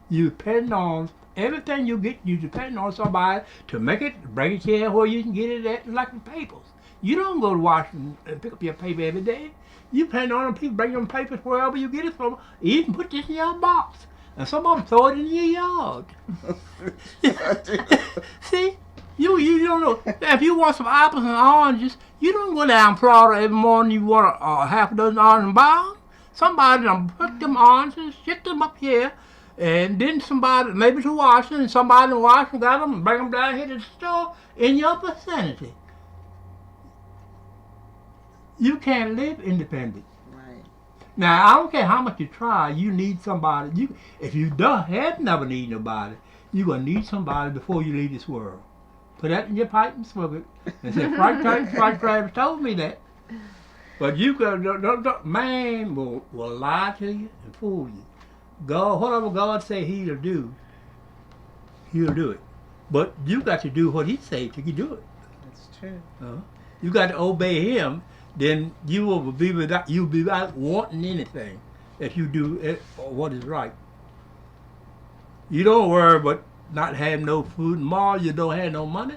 You depend on everything you get. You depend on somebody to make it, bring it here where you can get it at, like the papers. You don't go to Washington and pick up your paper every day. You depend on them people bring them papers wherever you get it from. You can put this in your box, and some of them throw it in your yard. See? You don't know. If you want some apples and oranges, you don't go down Florida every morning. You want a half a dozen oranges and buy them. Somebody done put them oranges, ship them up here, and then somebody, maybe to Washington, and somebody in Washington got them and bring them down here to the store in your vicinity. You can't live independent. Right. Now, I don't care how much you try, you need somebody. If you have never need nobody, you're going to need somebody before you leave this world. Put that in your pipe and smoke it. And say, Frank Travers told me that. But man will lie to you and fool you. God, whatever God say He'll do it. But you got to do what He say till you do it. That's true. You got to obey Him. Then you'll be without wanting anything if you do what is right. You don't worry about not having no food. Tomorrow you don't have no money.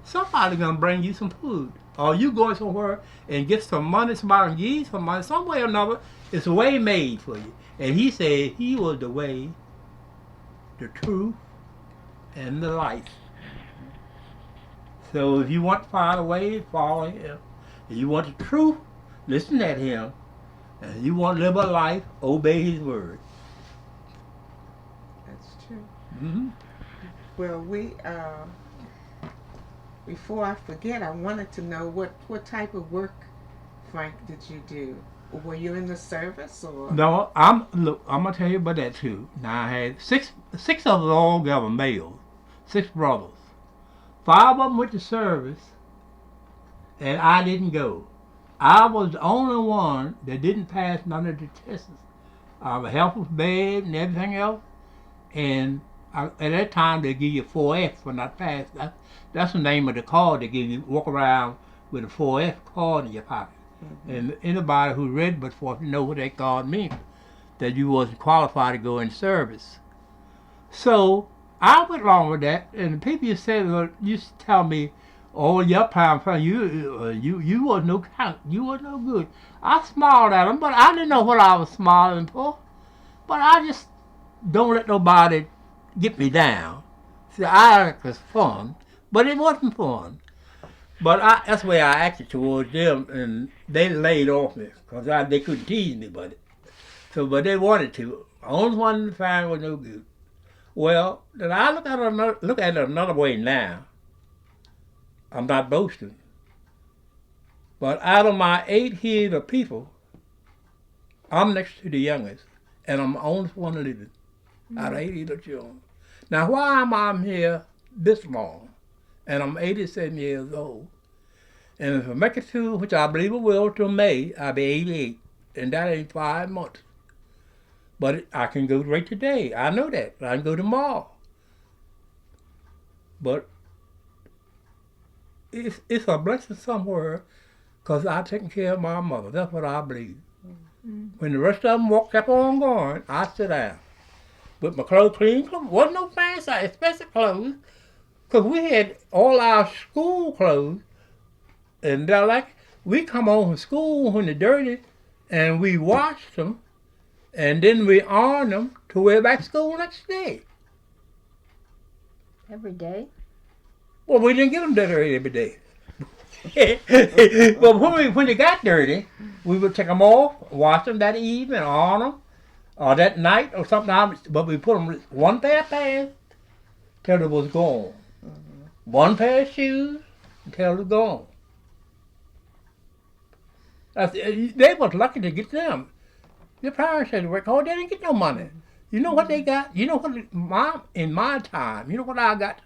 Somebody gonna bring you some food. Or you going somewhere and get some money. Somebody give you some money. Some way or another, it's a way made for you. And He said He was the way, the truth, and the life. So if you want to find a way, follow Him. If you want the truth, listen at Him. And if you want to live a life, obey His word. That's true. Mm-hmm. Well, before I forget, I wanted to know what type of work, Frank, did you do? Were you in the service or? No, I'm gonna tell you about that too. Now I had six of us all got males, 6 brothers. 5 of them went to service, and I didn't go. I was the only one that didn't pass none of the tests. My health was bad and everything else, and at that time they give you 4F for not passing. That's the name of the card they give you. Walk around with a 4F card in your pocket. Mm-hmm. And anybody who read before know what that card means, that you wasn't qualified to go in service. So I went along with that, and the people used to tell me, "Oh, your time, you was no count, you was no good." I smiled at them, but I didn't know what I was smiling for. But I just don't let nobody get me down. See, I act was fun, but it wasn't fun. But that's the way I acted towards them, and they laid off me because they couldn't tease me about it. So, but they wanted to. The only one in the family was no good. Well, then I look at it another way now. I'm not boasting, but out of my 8 head of people, I'm next to the youngest, and I'm the only one living out of 8 head of children. Now, why am I here this long? And I'm 87 years old. And if I make it to, which I believe I will, till May, I'll be 88. And that ain't 5 months. But I can go right today. I know that. I can go tomorrow. But it's a blessing somewhere because I've taken care of my mother. That's what I believe. When the rest of them kept on going, I sit down. With my clothes clean. Wasn't no fancy, expensive clothes. Because we had all our school clothes. And they're like, we come home from school when they're dirty, and we wash them, and then we iron them to wear back to school next day. Every day? Well, we didn't get them dirty every day. Well, when they got dirty, we would take them off, wash them that evening, iron them, or that night or something. But we put them one pair of pants till it was gone. One pair of shoes until it was gone. They was lucky to get them. Their parents had to work hard. They didn't get no money. You know what they got? You know what? In my time, you know what I got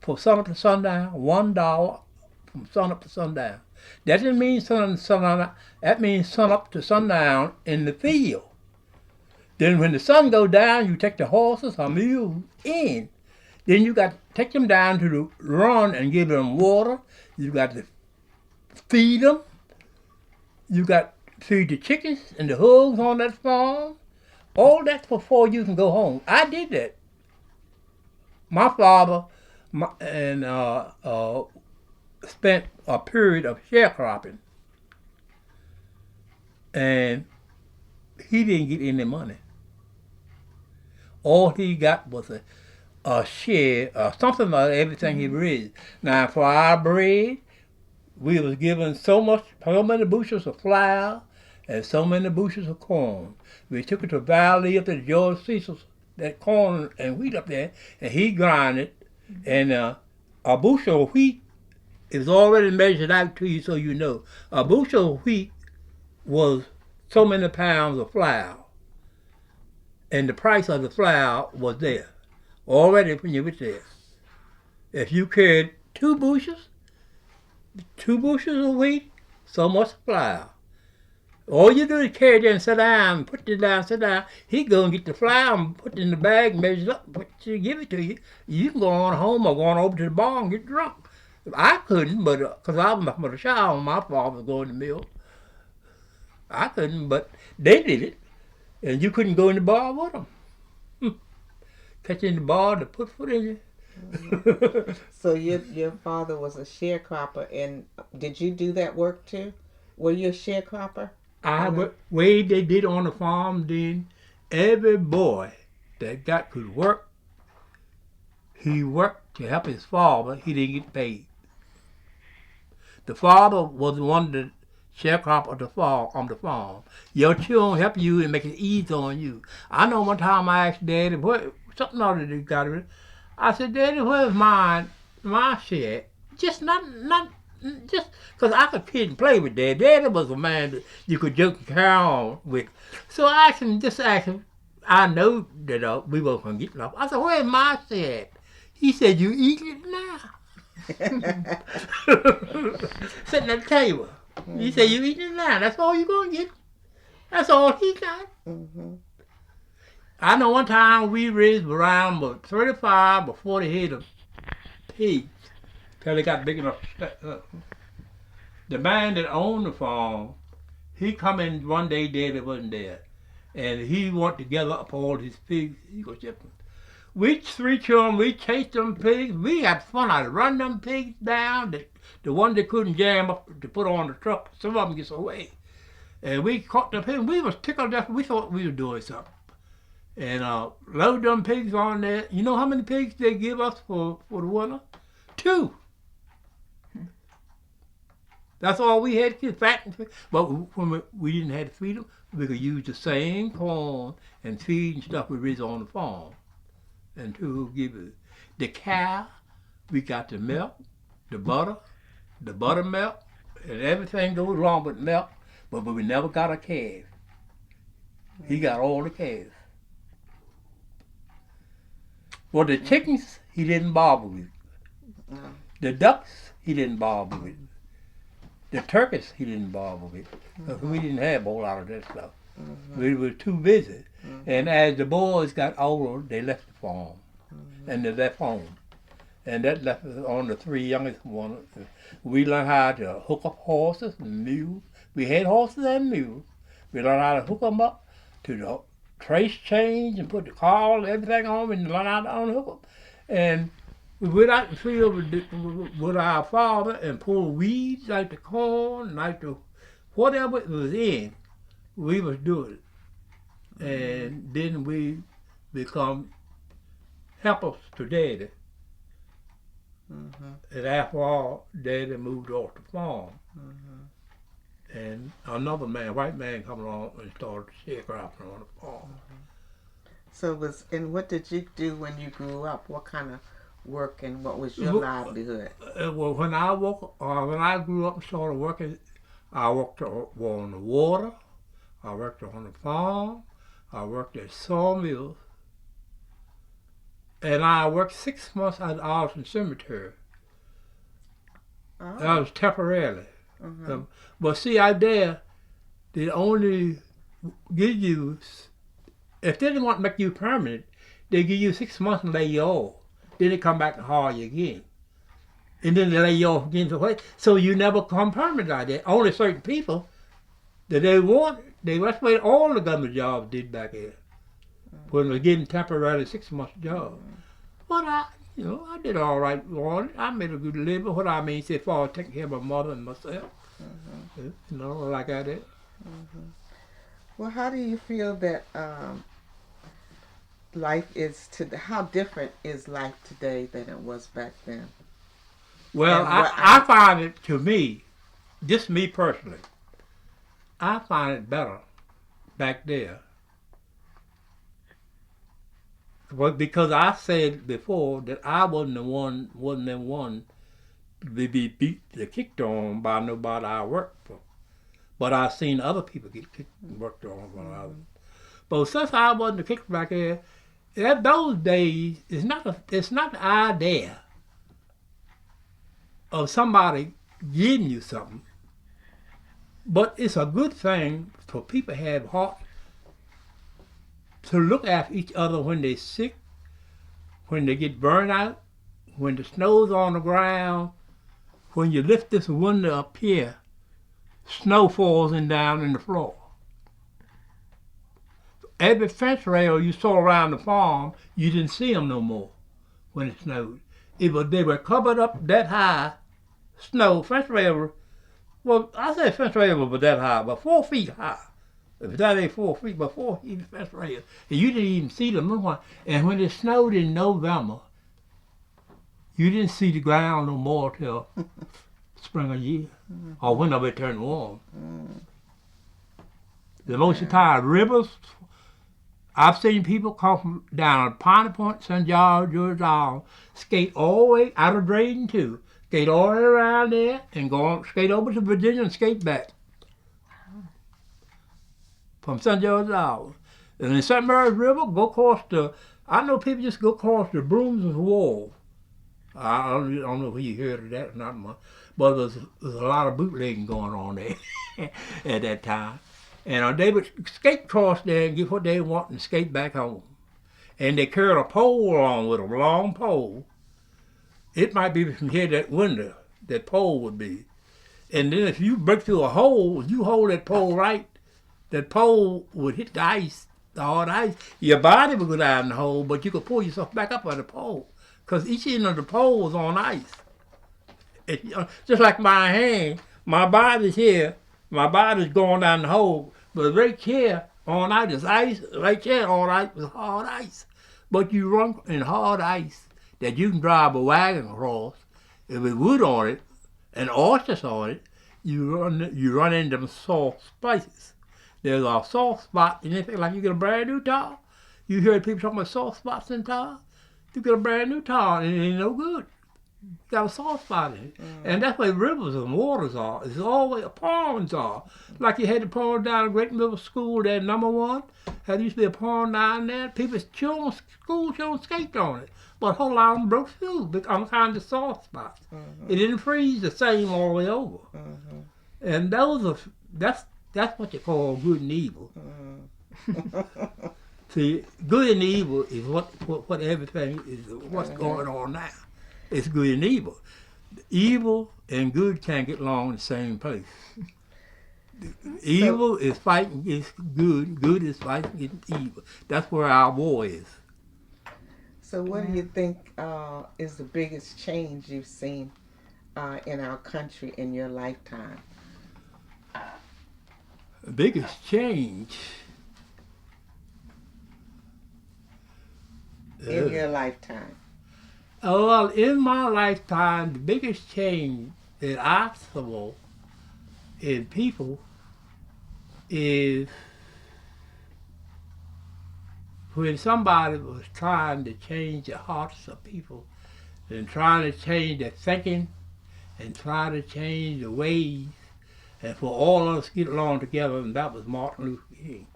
for sun up to sundown? $1 from sun up to sundown. That didn't mean sun up. That means sun up to sundown in the field. Then when the sun goes down, you take the horses or mules in. Then you got to take them down to the run and give them water. You got to feed them. You got to feed the chickens and the hogs on that farm. All that's before you can go home. I did that. My father spent a period of sharecropping, and he didn't get any money. All he got was a share or something like everything he raised. Now for our bread, we was given so many bushels of flour and so many bushels of corn. We took it to the valley up to George Cecil's, that corn and wheat up there, and he ground it. And a bushel of wheat is already measured out to you, so you know. A bushel of wheat was so many pounds of flour. And the price of the flour was there, already when you were there. If you carried two bushels of wheat, so much flour. All you do is carry it and sit down, put it down, sit down. He go and get the flour and put it in the bag, measure it up, give it to you. You can go on home or go on over to the bar and get drunk. I couldn't, but because I was from the child, my father was going to the mill. I couldn't, but they did it. And you couldn't go in the bar with them. Catch you in the bar to put foot in you. So your father was a sharecropper, and did you do that work too? Were you a sharecropper? Way they did on the farm then, every boy that could work, he worked to help his father. He didn't get paid. The father was the one that sharecropper on the farm. Your children help you and make it easy on you. I know one time I asked Daddy, what something other they got it. I said, Daddy, where's my share? Just because I could kid and play with Dad. Daddy was a man that you could joke and carry on with. So I asked him, I know that we were going to get enough. I said, where's my share? He said, you eating it now. Sitting at the table. He said, you eating it now. That's all you're going to get. That's all he got. Mm-hmm. I know one time we raised around 35 or 40 head of pigs till they got big enough to shut up. The man that owned the farm, he come in one day, Daddy wasn't there, and he wanted to gather up all his pigs. He go ship them. We three children, we chased them pigs. We had fun. I run them pigs down. The one that couldn't jam up to put on the truck, some of them gets away. And we caught the pigs. We was tickled death. We thought we were doing something. And load them pigs on there. You know how many pigs they give us for the winter? 2. That's all we had to fatten. But when we didn't have to feed them, we could use the same corn and feed and stuff we raised on the farm. And to give it the cow, we got the milk, the buttermilk, and everything goes along with milk. But we never got a calf. He got all the calves. Well, the chickens, he didn't bother with. The ducks, he didn't bother with. The turkeys, he didn't bother with. We didn't have a whole lot of that stuff. We were too busy. And as the boys got older, they left the farm. And they left home. And that left us on the 3 youngest ones. We learned how to hook up horses and mules. We had horses and mules. We learned how to hook them up to the trace chains and put the car and everything on them and learn how to unhook them. And we went out in the field with our father and pulled weeds like the corn, like the whatever it was in, we was doing it. And then we become helpers to Daddy. And after all, Daddy moved off the farm. And another man, white man, come along and started sharecropping on the farm. So and what did you do when you grew up? What kind of work and what was your livelihood? Well, when I grew up and started working, I worked on the water, I worked on the farm, I worked at sawmills, and I worked 6 months at Arlington Cemetery. Oh. That was temporarily. But see, out there, they only give you, if they didn't want to make you permanent, they give you 6 months and lay you off. Then they come back and hire you again. And then they lay you off again. So you never come permanent out there. Only certain people that they want, that's the way all the government jobs did back there. When they were getting temporary 6 months job. But I did all right on it. I made a good living. What I mean, so far as taking care of my mother and myself. Like I did. Well, how do you feel that life is how different is life today than it was back then? Well, I find it, to me, just me personally, I find it better back there. Well, because I said before that I wasn't the one to be beat or kicked on by nobody I worked for. But I've seen other people get kicked and worked on when I was. But since I wasn't kicked back there, at those days, it's not the idea of somebody giving you something, but it's a good thing for people to have heart to look after each other when they're sick, when they get burned out, when the snow's on the ground, when you lift this window up here, snow falls down in the floor. Every fence rail you saw around the farm, you didn't see them no more when it snowed. They were covered up that high, snow, fence rail, well, I say fence rail was that high, but 4 feet high. If that ain't 4 feet, but 4 feet fence rail. And you didn't even see them no more. And when it snowed in November, you didn't see the ground no more till spring of year, or whenever it turned warm. The most of the time, rivers, I've seen people come from down Piney Point, St. George, skate all the way out of Drayden too, skate all the way around there and skate over to Virginia and skate back. From St. George Island. And in St. Mary's River, I know people just go across the Brooms's Wall. I don't know if you heard of that or not, but there's a lot of bootlegging going on there at that time. And they would skate across there and get what they want and skate back home. And they carried a pole along with them, a long pole. It might be from here to that window, that pole would be. And then if you break through a hole, you hold that pole right, that pole would hit the ice, the hard ice. Your body would go down the hole, but you could pull yourself back up on the pole. Because each end of the pole was on ice. Just like my hand, my body's here, my body's going down the hole, but right here on ice is ice, right there on ice is hard ice. But you run in hard ice that you can drive a wagon across, if with wood on it and oysters on it, you run into them soft places. There's a soft spot, and anything like you get a brand new tire. You hear people talking about soft spots in tires. You get a brand new tire, and it ain't no good. You got a soft spot in it. And that's where rivers and waters are. It's always ponds are. Like you had the pond down at Great Middle School there, number 1. There used to be a pond down there. People's school children skate on it. But a whole lot of them broke through on kind of soft spots. It didn't freeze the same all the way over. And that's what you call good and evil. See, good and evil is what everything is, what's going on now. It's good and evil. Evil and good can't get along in the same place. Evil is fighting against good. Good is fighting against evil. That's where our war is. So, what do you think is the biggest change you've seen in our country in your lifetime? The biggest change. In your lifetime. Well, in my lifetime, the biggest change that I saw in people is when somebody was trying to change the hearts of people and trying to change their thinking and trying to change the ways and for all of us to get along together, and that was Martin Luther King.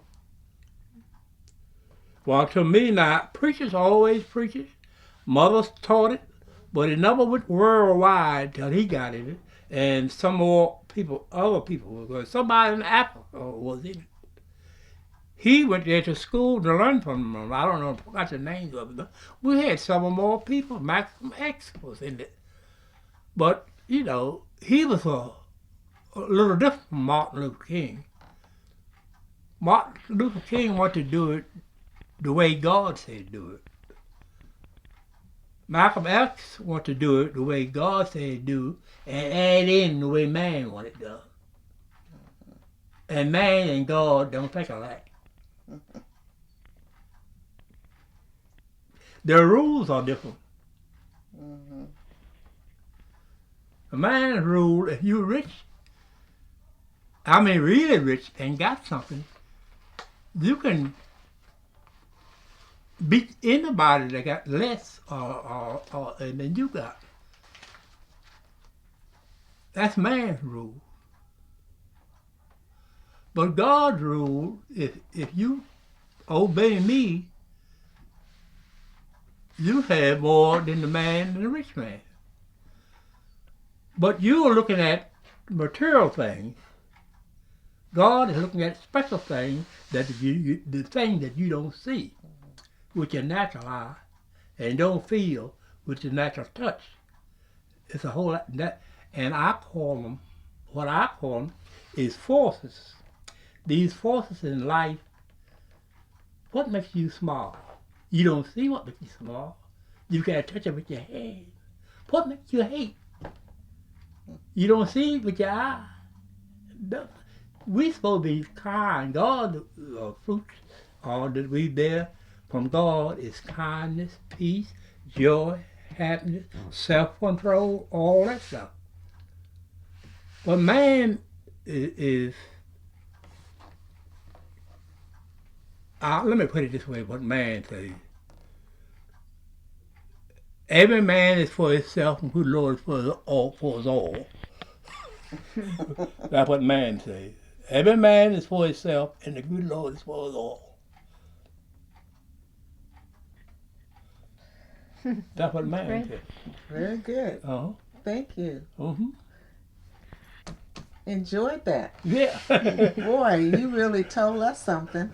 Well, to me now, preachers always preachers. Mothers taught it, but it never went worldwide till he got in it. And some more people, other people were going. Somebody in Africa was in it. He went there to school to learn from them. I don't know, I forgot the names of them. We had some more people. Malcolm X was in it. But, you know, he was a little different from Martin Luther King. Martin Luther King wanted to do it the way God said do it. Malcolm X wanted to do it the way God said do it and add in the way man wanted it done. And man and God don't think alike. Their rules are different. Mm-hmm. A man's rule, if you're rich, I mean really rich and got something, you can beat anybody that got less than you got. That's man's rule. But God's rule, if you obey me, you have more than the man and the rich man. But you are looking at material things. God is looking at special things, that the thing that you don't see with your natural eye and don't feel with your natural touch. It's a whole lot. And I call them, what I call them is forces. These forces in life, what makes you small? You don't see what makes you small. You can't touch it with your hand. What makes you hate? You don't see it with your eye. We're supposed to be kind. God, fruits that we bear from God is kindness, peace, joy, happiness, self-control, all that stuff. But man is let me put it this way, what man says. Every man is for himself and good Lord is for us all. That's what man says. Every man is for himself and the good Lord is for us all. That's what man says. Very good. Uh-huh. Thank you. Mm-hmm. Enjoyed that. Yeah. Boy, you really told us something.